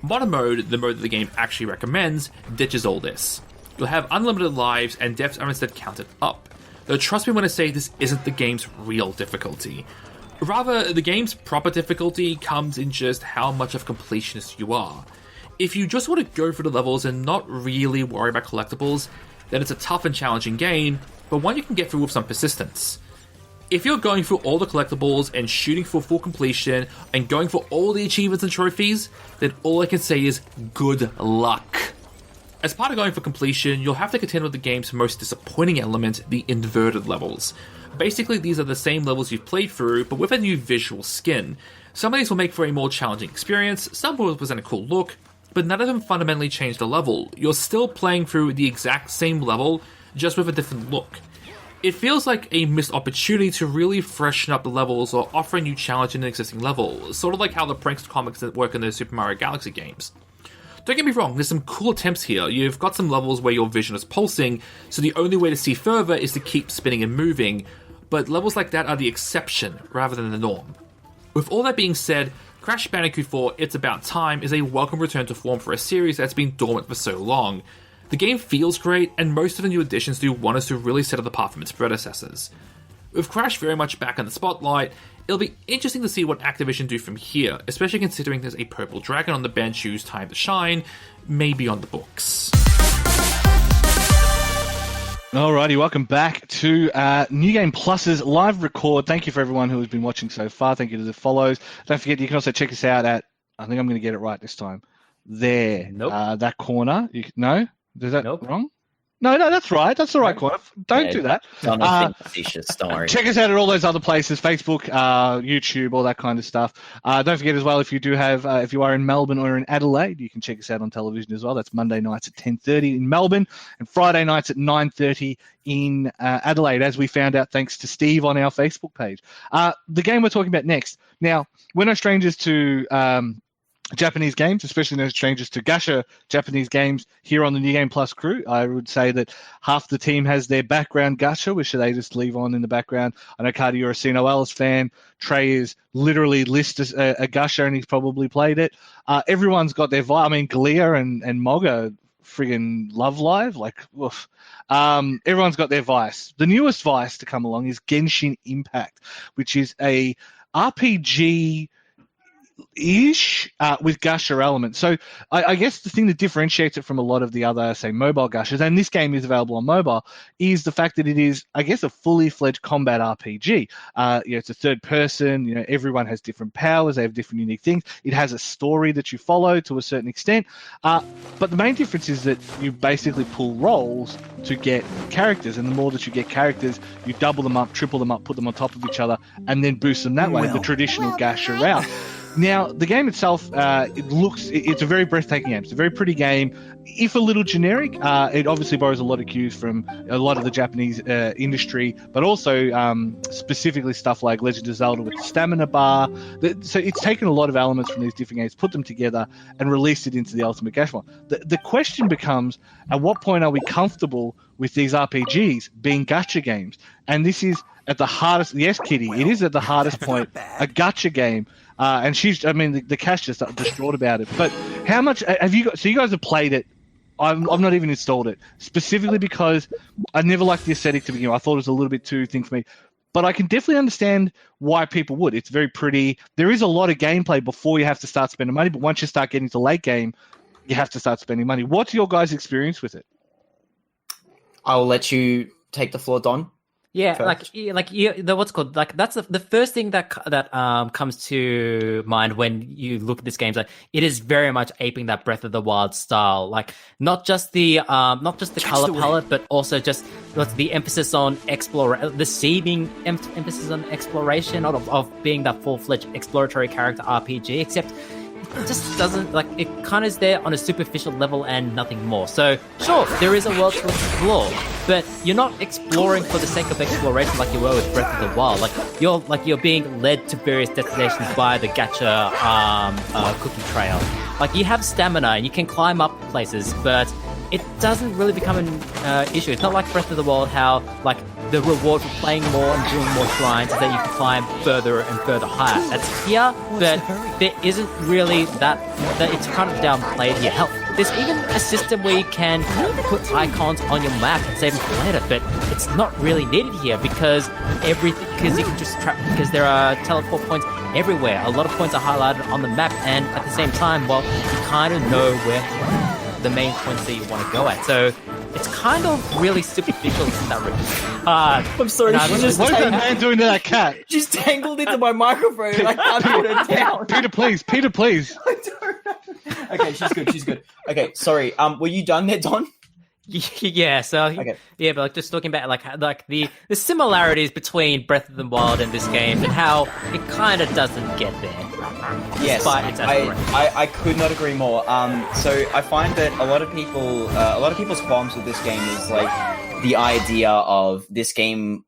Modern Mode, the mode that the game actually recommends, ditches all this. You'll have unlimited lives, and deaths are instead counted up. Though trust me when I say this isn't the game's real difficulty. Rather, the game's proper difficulty comes in just how much of a completionist you are. If you just want to go through the levels and not really worry about collectibles, then it's a tough and challenging game, but one you can get through with some persistence. If you're going through all the collectibles and shooting for full completion and going for all the achievements and trophies, then all I can say is good luck. As part of going for completion, you'll have to contend with the game's most disappointing element, the inverted levels. Basically, these are the same levels you've played through, but with a new visual skin. Some of these will make for a more challenging experience, some will present a cool look, but none of them fundamentally change the level. You're still playing through the exact same level, just with a different look. It feels like a missed opportunity to really freshen up the levels or offer a new challenge in an existing level, sort of like how the prankster comics that work in the Super Mario Galaxy games. Don't get me wrong, there's some cool attempts here. You've got some levels where your vision is pulsing, so the only way to see further is to keep spinning and moving, but levels like that are the exception rather than the norm. With all that being said, Crash Bandicoot 4 It's About Time is a welcome return to form for a series that's been dormant for so long. The game feels great, and most of the new additions do wonders to really set it apart from its predecessors. With Crash very much back in the spotlight, it'll be interesting to see what Activision do from here, especially considering there's a purple dragon on the bench whose time to shine may be on the books. Alrighty, welcome back to New Game Plus's live record. Thank you for everyone who has been watching so far. Thank you to the follows. Don't forget, you can also check us out at, I think I'm going to get it right this time, there. Nope. That corner. No? Is that Nope. wrong? No, that's right. That's the right corner. Don't do that. Don't worry. Check us out at all those other places, Facebook, YouTube, all that kind of stuff. Don't forget as well, if you do have, if you are in Melbourne or in Adelaide, you can check us out on television as well. That's Monday nights at 10:30 in Melbourne and Friday nights at 9:30 in Adelaide, as we found out thanks to Steve on our Facebook page. The game we're talking about next. Now, we're no strangers to Japanese games, especially no strangers to gacha Japanese games here on the New Game Plus crew. I would say that half the team has their background gacha, which they just leave on in the background. I know, Cardi, you're a Sino Alice fan. Trey is literally listed a gacha, and he's probably played it. Everyone's got their vibe. I mean, Galia and Mog are friggin' Love Live. Like, woof. Everyone's got their vice. The newest vice to come along is Genshin Impact, which is a RPG with gacha elements. So I guess the thing that differentiates it from a lot of the other, say, mobile gachas, and this game is available on mobile, is the fact that it is, I guess, a fully fledged combat RPG. It's a third person. Everyone has different powers. They have different unique things. It has a story that you follow to a certain extent. But the main difference is that you basically pull rolls to get characters, and the more that you get characters, you double them up, triple them up, put them on top of each other, and then boost them that way, the traditional gacha route. Now, the game itself, it's a very breathtaking game. It's a very pretty game. If a little generic, it obviously borrows a lot of cues from a lot of the Japanese industry, but also specifically stuff like Legend of Zelda with the stamina bar. So it's taken a lot of elements from these different games, put them together, and released it into the Ultimate Gacha. The question becomes, at what point are we comfortable with these RPGs being gacha games? And this is at the hardest. Yes, Kitty, it is at the hardest point. A gacha game. And the Cash just distraught about it. But how much have you got? So you guys have played it. I've not even installed it, specifically because I never liked the aesthetic to begin with. I thought it was a little bit too thing for me. But I can definitely understand why people would. It's very pretty. There is a lot of gameplay before you have to start spending money. But once you start getting to late game, you have to start spending money. What's your guys' experience with it? I'll let you take the floor, Don. Yeah, first. what's called that's the first thing that comes to mind when you look at this game. Like, it is very much aping that Breath of the Wild style. Like, not just the color palette, but also just the emphasis on the seeming emphasis on exploration of being that full-fledged exploratory character RPG. Except it just doesn't, it kind of is there on a superficial level and nothing more. So sure, there is a world to explore, but you're not exploring for the sake of exploration like you were with Breath of the Wild. You're being led to various destinations by the gacha cookie trail. Like, you have stamina and you can climb up places, but it doesn't really become an issue. It's not like Breath of the Wild, how the reward for playing more and doing more shrines is that you can climb further and further higher. That's here, but there isn't really that it's kind of downplayed here. Hell, there's even a system where you can put icons on your map and save them for later, but it's not really needed here because you can just because there are teleport points everywhere. A lot of points are highlighted on the map, and at the same time, you kind of know where the main points that you want to go at. So it's kind of really superficial in that regard. I'm sorry. What is that man doing to that cat? She's tangled into my microphone and I can't put her down. Peter, please. I don't know. Okay, she's good. Okay, sorry. Were you done there, Don? Yeah, so okay. Yeah, but just talking about like the similarities between Breath of the Wild and this game and how it kind of doesn't get there. Yes, I could not agree more. So I find that a lot of people's qualms with this game is the idea of this game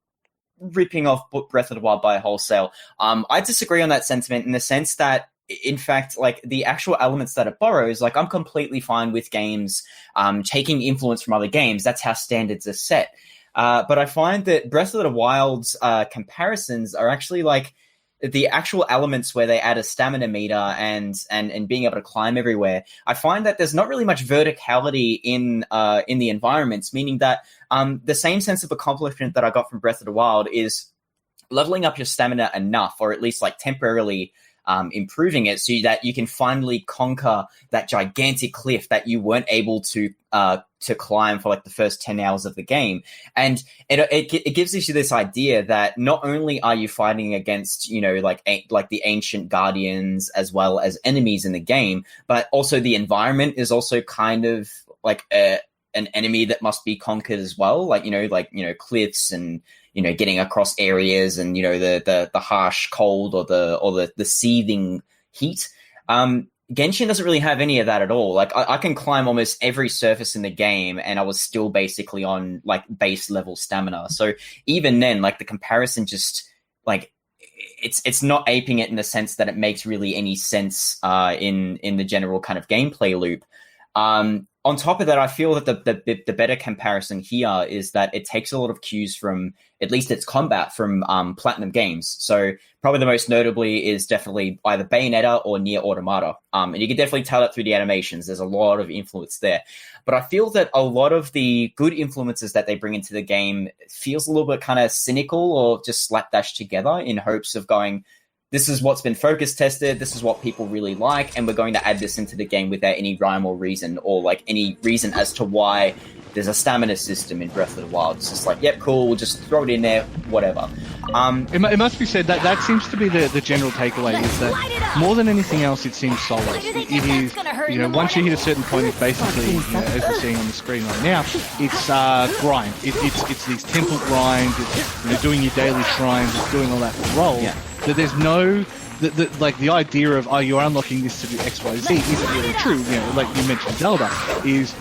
ripping off Breath of the Wild by wholesale. I disagree on that sentiment in the sense that, in fact, the actual elements that it borrows, I'm completely fine with games taking influence from other games. That's how standards are set. But I find that Breath of the Wild's comparisons are actually the actual elements where they add a stamina meter and being able to climb everywhere. I find that there's not really much verticality in the environments, meaning that the same sense of accomplishment that I got from Breath of the Wild is leveling up your stamina enough, or at least temporarily improving it so that you can finally conquer that gigantic cliff that you weren't able to climb for the first 10 hours of the game. And it gives you this idea that not only are you fighting against, the ancient guardians as well as enemies in the game, but also the environment is also kind of an enemy that must be conquered as well. Cliffs and, getting across areas and, the harsh cold or the seething heat. Genshin doesn't really have any of that at all. I can climb almost every surface in the game and I was still basically on base level stamina. So even then, the comparison just it's not aping it in the sense that it makes really any sense in the general kind of gameplay loop. On top of that, I feel that the better comparison here is that it takes a lot of cues from, at least its combat, from Platinum Games. So probably the most notably is definitely either Bayonetta or Nier Automata. And you can definitely tell that through the animations. There's a lot of influence there. But I feel that a lot of the good influences that they bring into the game feels a little bit kind of cynical or just slapdash together in hopes of going, this is what's been focus tested, this is what people really like, and we're going to add this into the game without any rhyme or reason, or any reason as to why there's a stamina system in Breath of the Wild. It's just yep, cool, we'll just throw it in there, whatever. It must be said that seems to be the general takeaway, is that more than anything else, it seems soulless. It is, once you hit a certain point, it's basically, as we're seeing on the screen right now, it's grind. It's these temple grinds, it's doing your daily shrines, it's doing all that role. Yeah. That there's no like the idea of you're unlocking this to do X, Y, Z isn't really true. Like you mentioned, Zelda is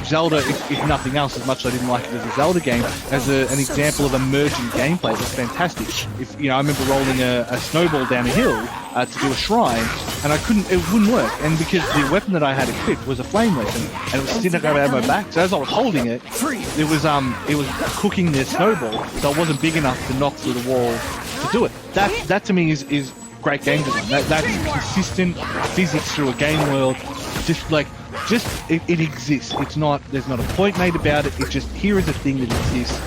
Zelda, if nothing else, as much as I didn't like it as a Zelda game, as an example of emergent gameplay was fantastic. If I remember rolling a snowball down a hill to do a shrine, and it wouldn't work, and because the weapon that I had equipped was a flame weapon, and it was sitting around my back, so as I was holding it, it was cooking the snowball, so it wasn't big enough to knock through the wall to do it. That to me is great game design. That's consistent physics through a game world. It exists. There's not a point made about it. It's just, here is a thing that exists.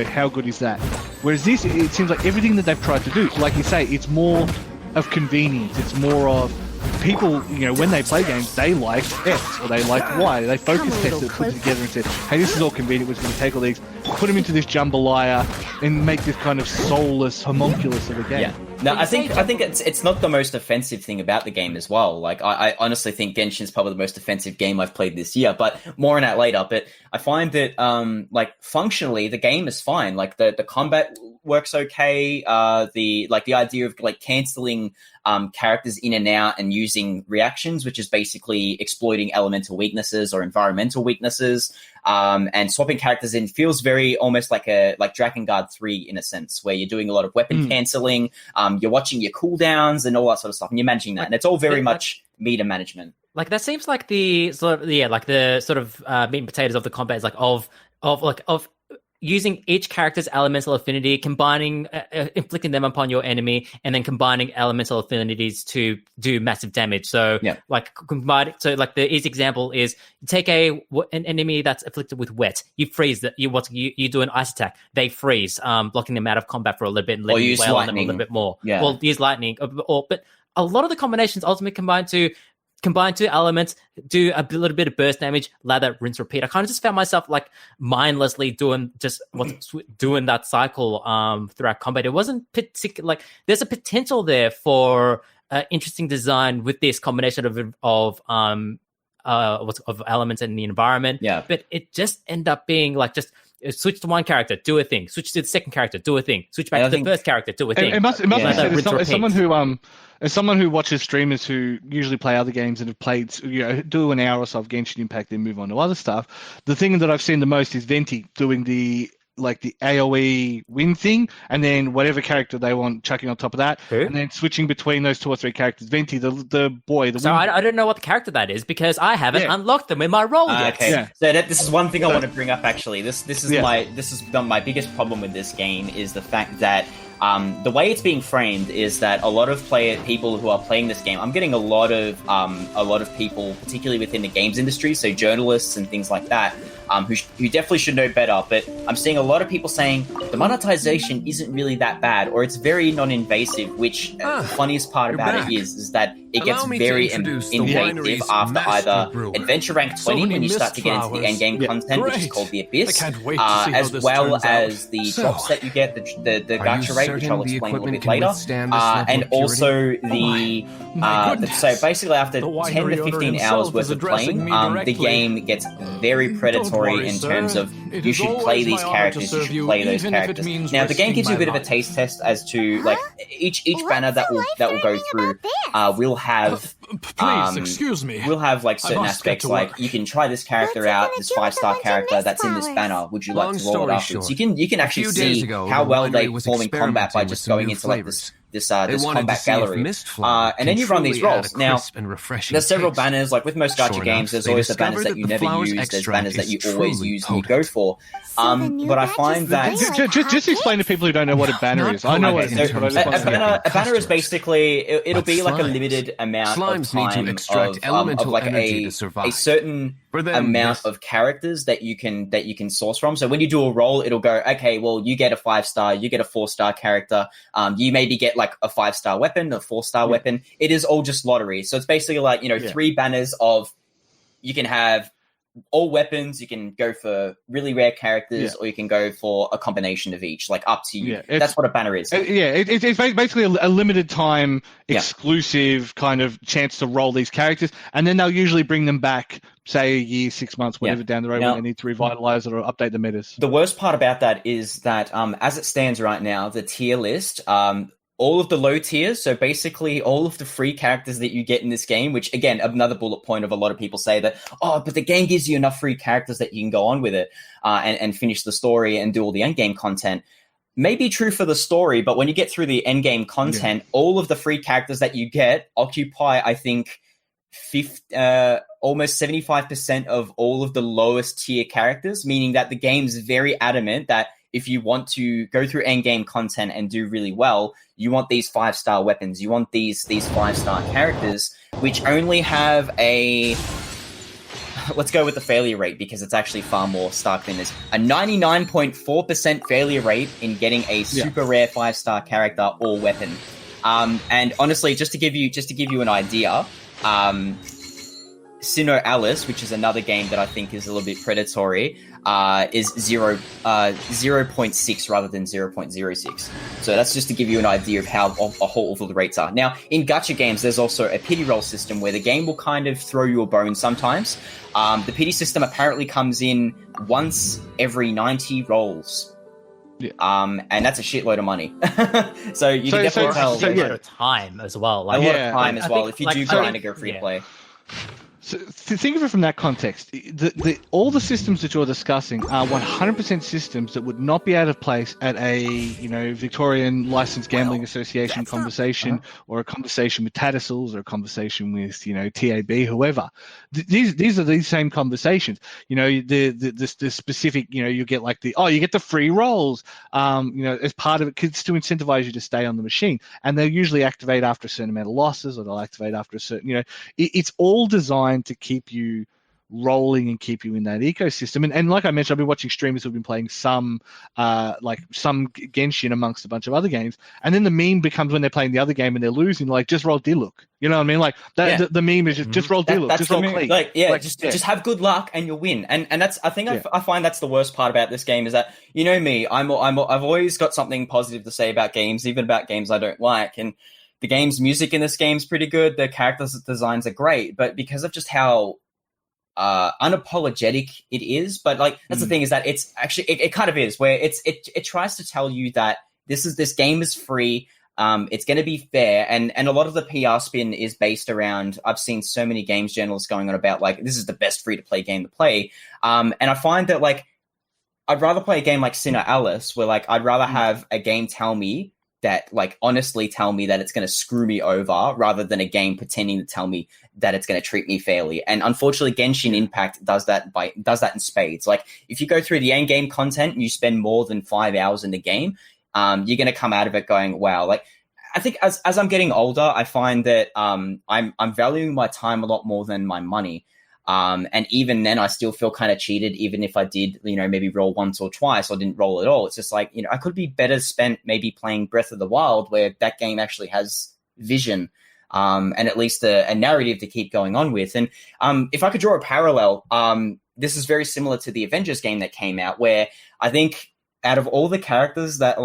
How good is that? Whereas this, it seems like everything that they've tried to do, like you say, it's more of convenience. It's more of people, when they play games, they like X or they like Y. They focus test it, put it together and said, hey, this is all convenient. We're just going to take all these, put them into this jambalaya and make this kind of soulless homunculus of a game. Yeah. No, I think it's not the most offensive thing about the game as well. Like, I honestly think Genshin is probably the most offensive game I've played this year, but more on that later. But I find that, like, functionally, the game is fine. Like, the combat works okay. The idea of, like, canceling characters in and out and using reactions, which is basically exploiting elemental weaknesses or environmental weaknesses, and swapping characters in feels very almost like Drakengard 3 in a sense, where you're doing a lot of weapon cancelling, you're watching your cooldowns and all that sort of stuff, and you're managing that. And it's all very much meter management. Like, that seems like the sort of, like the sort of meat and potatoes of the combat is like of using each character's elemental affinity, combining, inflicting them upon your enemy, and then combining elemental affinities to do massive damage. So, the easy example is you take an enemy that's afflicted with wet, you freeze that. You do an ice attack, they freeze, blocking them out of combat for a little bit, and letting you wail on them a little bit more. Yeah. Well, use lightning, but a lot of the combinations ultimately combine two elements, do a little bit of burst damage, lather, rinse, repeat. I kind of just found myself like mindlessly doing that cycle throughout combat. It wasn't particular. Like, there's a potential there for interesting design with this combination of elements in the environment. Yeah, but it just ended up being like just switch to one character, do a thing. Switch to the second character, do a thing. Switch back to the first character, do a thing. It must be said, as someone who watches streamers who usually play other games and have played, do an hour or so of Genshin Impact, then move on to other stuff. The thing that I've seen the most is Venti doing the AoE win thing, and then whatever character they want chucking on top of that, and then switching between those two or three characters. Venti, the boy. So I don't know what the character that is because I haven't unlocked them in my role yet. Okay, so this is one thing I want to bring up. Actually, this is my biggest problem with this game is the fact that the way it's being framed is that a lot of people who are playing this game, I'm getting a lot of people, particularly within the games industry, so journalists and things like that, who definitely should know better. But I'm seeing a lot of people saying the monetization isn't really that bad, or it's very non-invasive. Which the funniest part about it is that it gets very invasive after either Adventure Rank 20, when you start to get into the endgame content, which is called the Abyss, as well as the drops that you get, the gacha rate, which I'll explain a little bit later, and also so basically after 10 to 15 hours worth of playing, the game gets very predatory in terms of you should play these characters, you should play those characters. Now the game gives you a bit of a taste test as to like each banner that will go through will have we'll have like certain aspects, like you can try this character out, this 5-star character that's in this banner, would you like to roll it afterwards? You can actually see how well they perform in combat by just going into like this combat gallery, and then you run these rolls. Now, there's several banners. Like with most gacha games, there's always the banners that you never use. There's banners that you always use and you go for. But I find that just explain to people who don't know what a banner is. I know what it is. A banner is basically it'll be like a limited amount of time of like a certain amount of characters that you can source from. So when you do a roll, it'll go, okay, well, you get a 5-star, you get a 4-star character, you maybe get like a 5-star weapon, a 4-star weapon. It is all just lottery. So it's basically like 3 banners of, you can have all weapons, you can go for really rare characters, or you can go for a combination of each, like up to you. That's what a banner is. It's basically a limited time exclusive kind of chance to roll these characters, and then they'll usually bring them back, say a year, 6 months, whatever down the road, when they need to revitalize it or update the metas. The worst part about that is that as it stands right now, the tier list, all of the low tiers, so basically all of the free characters that you get in this game, which again, another bullet point of a lot of people say that, oh, but the game gives you enough free characters that you can go on with it and finish the story and do all the endgame content. May be true for the story, but when you get through the endgame content, all of the free characters that you get occupy, I think, almost 75% of all of the lowest tier characters, meaning that the game's very adamant that if you want to go through endgame content and do really well, you want these 5-star weapons, you want these 5-star characters, which only have a... Let's go with the failure rate, because it's actually far more stark than this. A 99.4% failure rate in getting a super rare 5-star character or weapon. And honestly, just to give you an idea, Sinnoh Alice, which is another game that I think is a little bit predatory, is 0.6 rather than 0.06. So that's just to give you an idea of how all of the rates are. Now, in gacha games, there's also a pity roll system where the game will kind of throw you a bone sometimes. The pity system apparently comes in once every 90 rolls. Yeah. And that's a shitload of money. So you can definitely tell. A lot of time as well. Like, a lot of time as well. If you do grind to go free to play. So think of it from that context. All the systems that you're discussing are 100% systems that would not be out of place at a Victorian Licensed Gambling Association conversation, or a conversation with Tattersalls, or a conversation with TAB, whoever. These are these same conversations. The specific you get like you get the free rolls as part of it, because it's to incentivize you to stay on the machine, and they usually activate after a certain amount of losses, or they'll activate after a certain it's all designed to keep you rolling and keep you in that ecosystem. And like I mentioned, I've been watching streamers who've been playing some Genshin amongst a bunch of other games, and then the meme becomes when they're playing the other game and they're losing, like, just roll Diluc. You know what I mean? Like that, the meme is just roll Diluc, just roll clean. Just have good luck and you'll win. And that's I find that's the worst part about this game, is that me, I've always got something positive to say about games, even about games I don't like. And the game's music in this game's pretty good. The character designs are great, but because of just how unapologetic it is, but that's the thing, is that it's actually it kind of is, where it tries to tell you that this game is free. It's going to be fair, and a lot of the PR spin is based around. I've seen so many games journalists going on about this is the best free to play game to play, and I find that I'd rather play a game like Sinnoh Alice, where I'd rather have a game tell me that honestly tell me that it's going to screw me over, rather than a game pretending to tell me that it's going to treat me fairly. And unfortunately, Genshin Impact does that in spades. If you go through the end game content and you spend more than 5 hours in the game, you're going to come out of it going, wow. I think as I'm getting older, I find that I'm valuing my time a lot more than my money. And even then, I still feel kind of cheated, even if I did, maybe roll once or twice, or didn't roll at all. It's just I could be better spent maybe playing Breath of the Wild, where that game actually has vision, and at least a narrative to keep going on with. And if I could draw a parallel, this is very similar to the Avengers game that came out, where I think out of all the characters that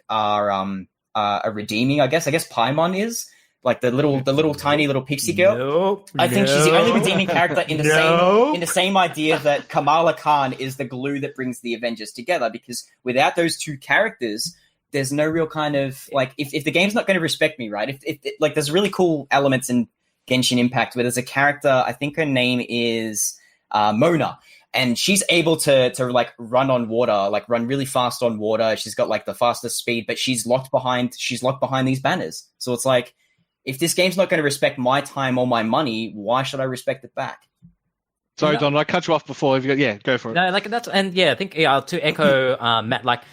are redeeming, I guess Paimon is. The little tiny little pixie girl. I think she's the only redeeming character in the same idea that Kamala Khan is the glue that brings the Avengers together. Because without those two characters, there's no real kind of if the game's not going to respect me, right? If there's really cool elements in Genshin Impact where there's a character, I think her name is Mona. And she's able to run on water, run really fast on water. She's got the fastest speed, but she's locked behind these banners. So it's if this game's not going to respect my time or my money, why should I respect it back? Sorry, Don, I cut you off before. Go for it. No, that's, and I think to echo Matt,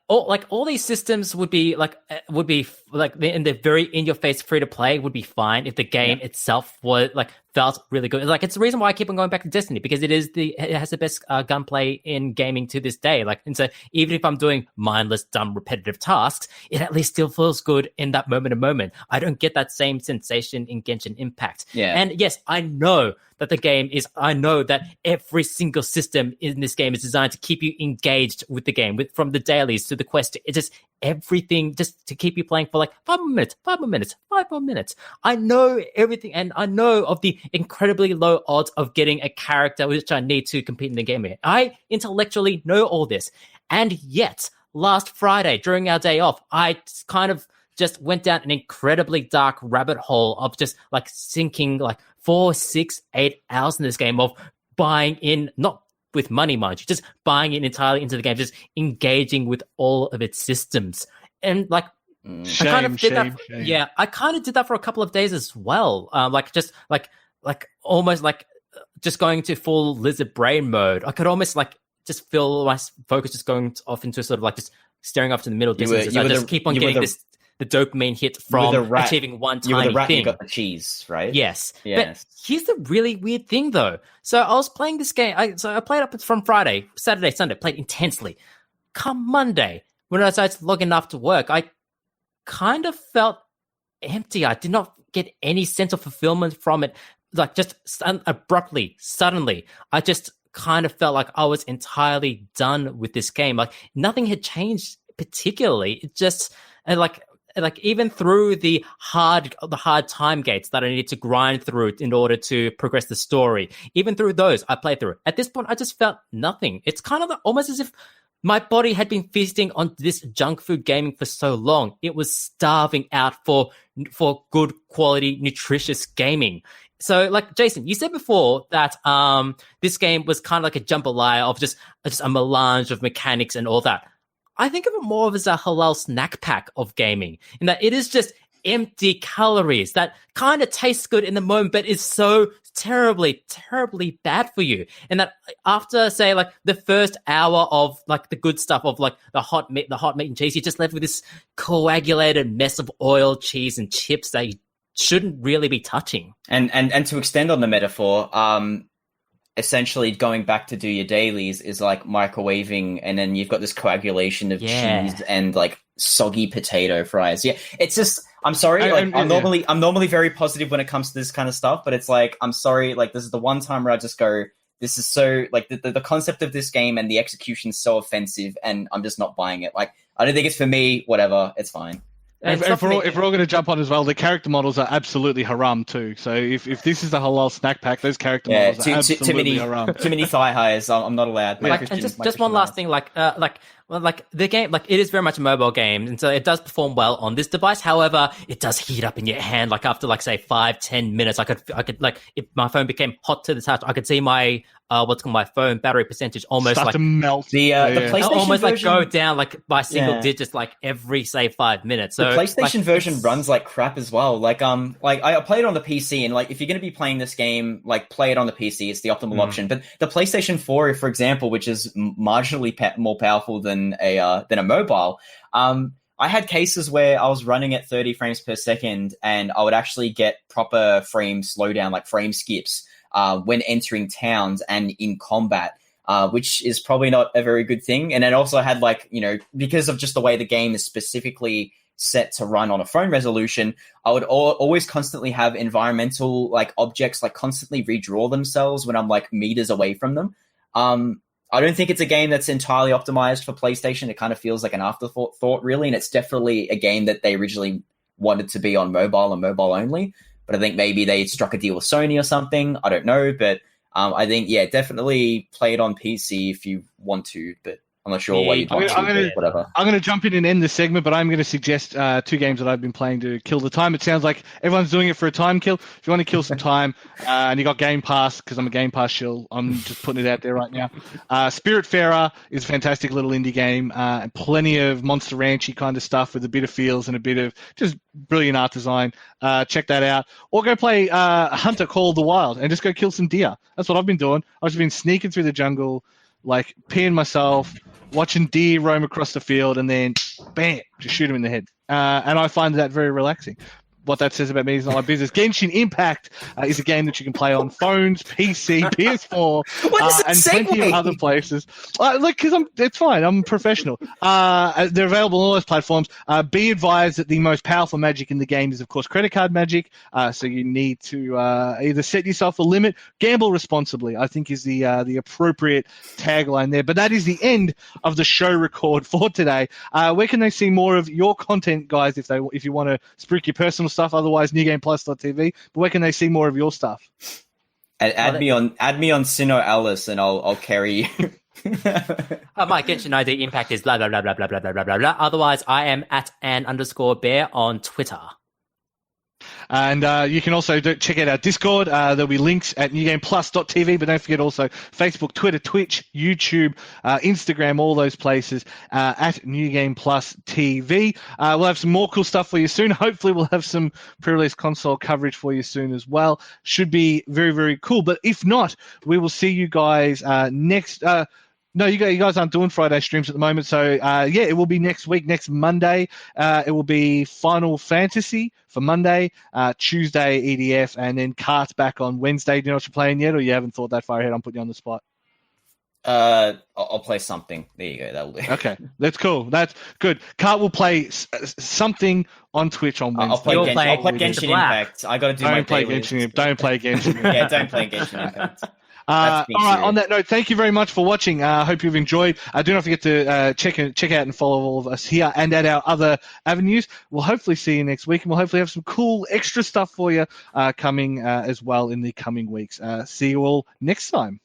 all these systems would be in the very in your face free to play would be fine if the game itself was felt really good. It's the reason why I keep on going back to Destiny, because it has the best gunplay in gaming to this day. And so even if I'm doing mindless, dumb, repetitive tasks, it at least still feels good in that moment. I don't get that same sensation in Genshin Impact. Yeah. And yes, I know that every single system in this game is designed to keep you engaged with the game, from the dailies to the quest. It's just everything just to keep you playing for 5 more minutes. I know everything, and I know of the incredibly low odds of getting a character which I need to compete in the game. I intellectually know all this, and yet last Friday during our day off, I kind of just went down an incredibly dark rabbit hole of just like sinking like 4, 6, 8 hours in this game of buying in, not with money, mind you, just buying it entirely into the game, just engaging with all of its systems. And like, I kind of did that. Yeah, I kind of did that for a couple of days as well. Like just like almost like just going to full lizard brain mode. I could almost like just feel my focus just going off into sort of like just staring off to the middle distance. I just keep on getting the dopamine hit from achieving one tiny you were the rat thing. You got the cheese, right? Yes. But here's the really weird thing, though. So I was playing this game. I played up from Friday, Saturday, Sunday, played intensely. Come Monday, when I decided to log in after work, I kind of felt empty. I did not get any sense of fulfillment from it. Like just abruptly, suddenly, I just kind of felt like I was entirely done with this game. Like nothing had changed particularly. It just like even through the hard time gates that I needed to grind through in order to progress the story, even through those I played through. At this point, I just felt nothing. It's kind of almost as if my body had been feasting on this junk food gaming for so long. It was starving out for good quality, nutritious gaming. So, like, Jason, you said before that this game was kind of like a jambalaya of just a melange of mechanics and all that. I think of it more of as a halal snack pack of gaming, in that it is just empty calories that kind of tastes good in the moment, but is so terribly, terribly bad for you. And that after, say, like the first hour of like the good stuff of like the hot meat and cheese, you're just left with this coagulated mess of oil, cheese, and chips that you shouldn't really be touching. And to extend on the metaphor, essentially going back to do your dailies is like microwaving, and then you've got this coagulation of cheese and like soggy potato fries. Yeah, it's just, I'm sorry, I'm normally very positive when it comes to this kind of stuff, but it's like, I'm sorry, like this is the one time where I just go, this is so like the concept of this game and the execution's so offensive, and I'm just not buying it. Like, I don't think it's for me. Whatever, it's fine. If we're all going to jump on as well, the character models are absolutely haram too. So if this is a halal snack pack, those character models are absolutely haram. Too many thigh highs. I'm not allowed. Like, and just one last thing, like the game, like it is very much a mobile game, and so it does perform well on this device. However, it does heat up in your hand. Like after like say 5-10 minutes, I could like, if my phone became hot to the touch, I could see my my phone battery percentage almost start like to melt. The PlayStation almost version, like go down like by single digits, like every say 5 minutes. So the PlayStation version runs like crap as well. Like I played it on the PC, and like if you're going to be playing this game, like play it on the PC. It's the optimal option. But the PlayStation 4, for example, which is marginally more powerful than a mobile, I had cases where I was running at 30 frames per second, and I would actually get proper frame slowdown, like frame skips, when entering towns and in combat, which is probably not a very good thing. And it also had like, you know, because of just the way the game is specifically set to run on a phone resolution, I would always constantly have environmental like objects like constantly redraw themselves when I'm like meters away from them. I don't think it's a game that's entirely optimized for PlayStation. It kind of feels like an afterthought, really. And it's definitely a game that they originally wanted to be on mobile and mobile only. But I think maybe they struck a deal with Sony or something. I don't know. But I think, yeah, definitely play it on PC if you want to. But I'm not sure why you'd want to, whatever. I'm going to jump in and end this segment, but I'm going to suggest 2 games that I've been playing to kill the time. It sounds like everyone's doing it for a time kill. If you want to kill some time, and you got Game Pass, because I'm a Game Pass shill, I'm just putting it out there right now. Spiritfarer is a fantastic little indie game. Plenty of Monster Ranchy kind of stuff with a bit of feels and a bit of just brilliant art design. Check that out. Or go play Hunter Call of the Wild and just go kill some deer. That's what I've been doing. I've just been sneaking through the jungle, like peeing myself, watching deer roam across the field, and then bam, just shoot them in the head. And I find that very relaxing. What that says about me is not my business. Genshin Impact is a game that you can play on phones, PC, PS4, and plenty of other places. Because it's fine. I'm professional. They're available on all those platforms. Be advised that the most powerful magic in the game is, of course, credit card magic. So you need to either set yourself a limit, gamble responsibly, I think is the appropriate tagline there. But that is the end of the show record for today. Where can they see more of your content, guys, if you want to spruik your personal stuff? Otherwise, newgameplus.tv. But where can they see more of your stuff? Add me on Sino Alice, and I'll carry you. My Genshin ID impact is blah, blah, blah, blah, blah, blah, blah, blah, blah, blah. Otherwise, I am at @an_bear on Twitter. And you can also check out our Discord. There'll be links at newgameplus.tv, but don't forget also Facebook, Twitter, Twitch, YouTube, Instagram, all those places at New Game Plus TV. We'll have some more cool stuff for you soon. Hopefully we'll have some pre-release console coverage for you soon as well. Should be very, very cool. But if not, we will see you guys next... No, you guys aren't doing Friday streams at the moment, so it will be next week, next Monday. It will be Final Fantasy for Monday, Tuesday EDF, and then Cart's back on Wednesday. Do you know what you're playing yet, or you haven't thought that far ahead? I'm putting you on the spot. I'll play something. There you go. That'll do. Okay, that's cool. That's good. Cart will play something on Twitch on Wednesday. I'll play Genshin Impact. I got to do my Genshin. Don't play Genshin. Yeah, don't play Genshin Impact. All right. On that note, thank you very much for watching. I hope you've enjoyed. Do not forget to check out and follow all of us here and at our other avenues. We'll hopefully see you next week, and we'll hopefully have some cool extra stuff for you coming as well in the coming weeks. See you all next time.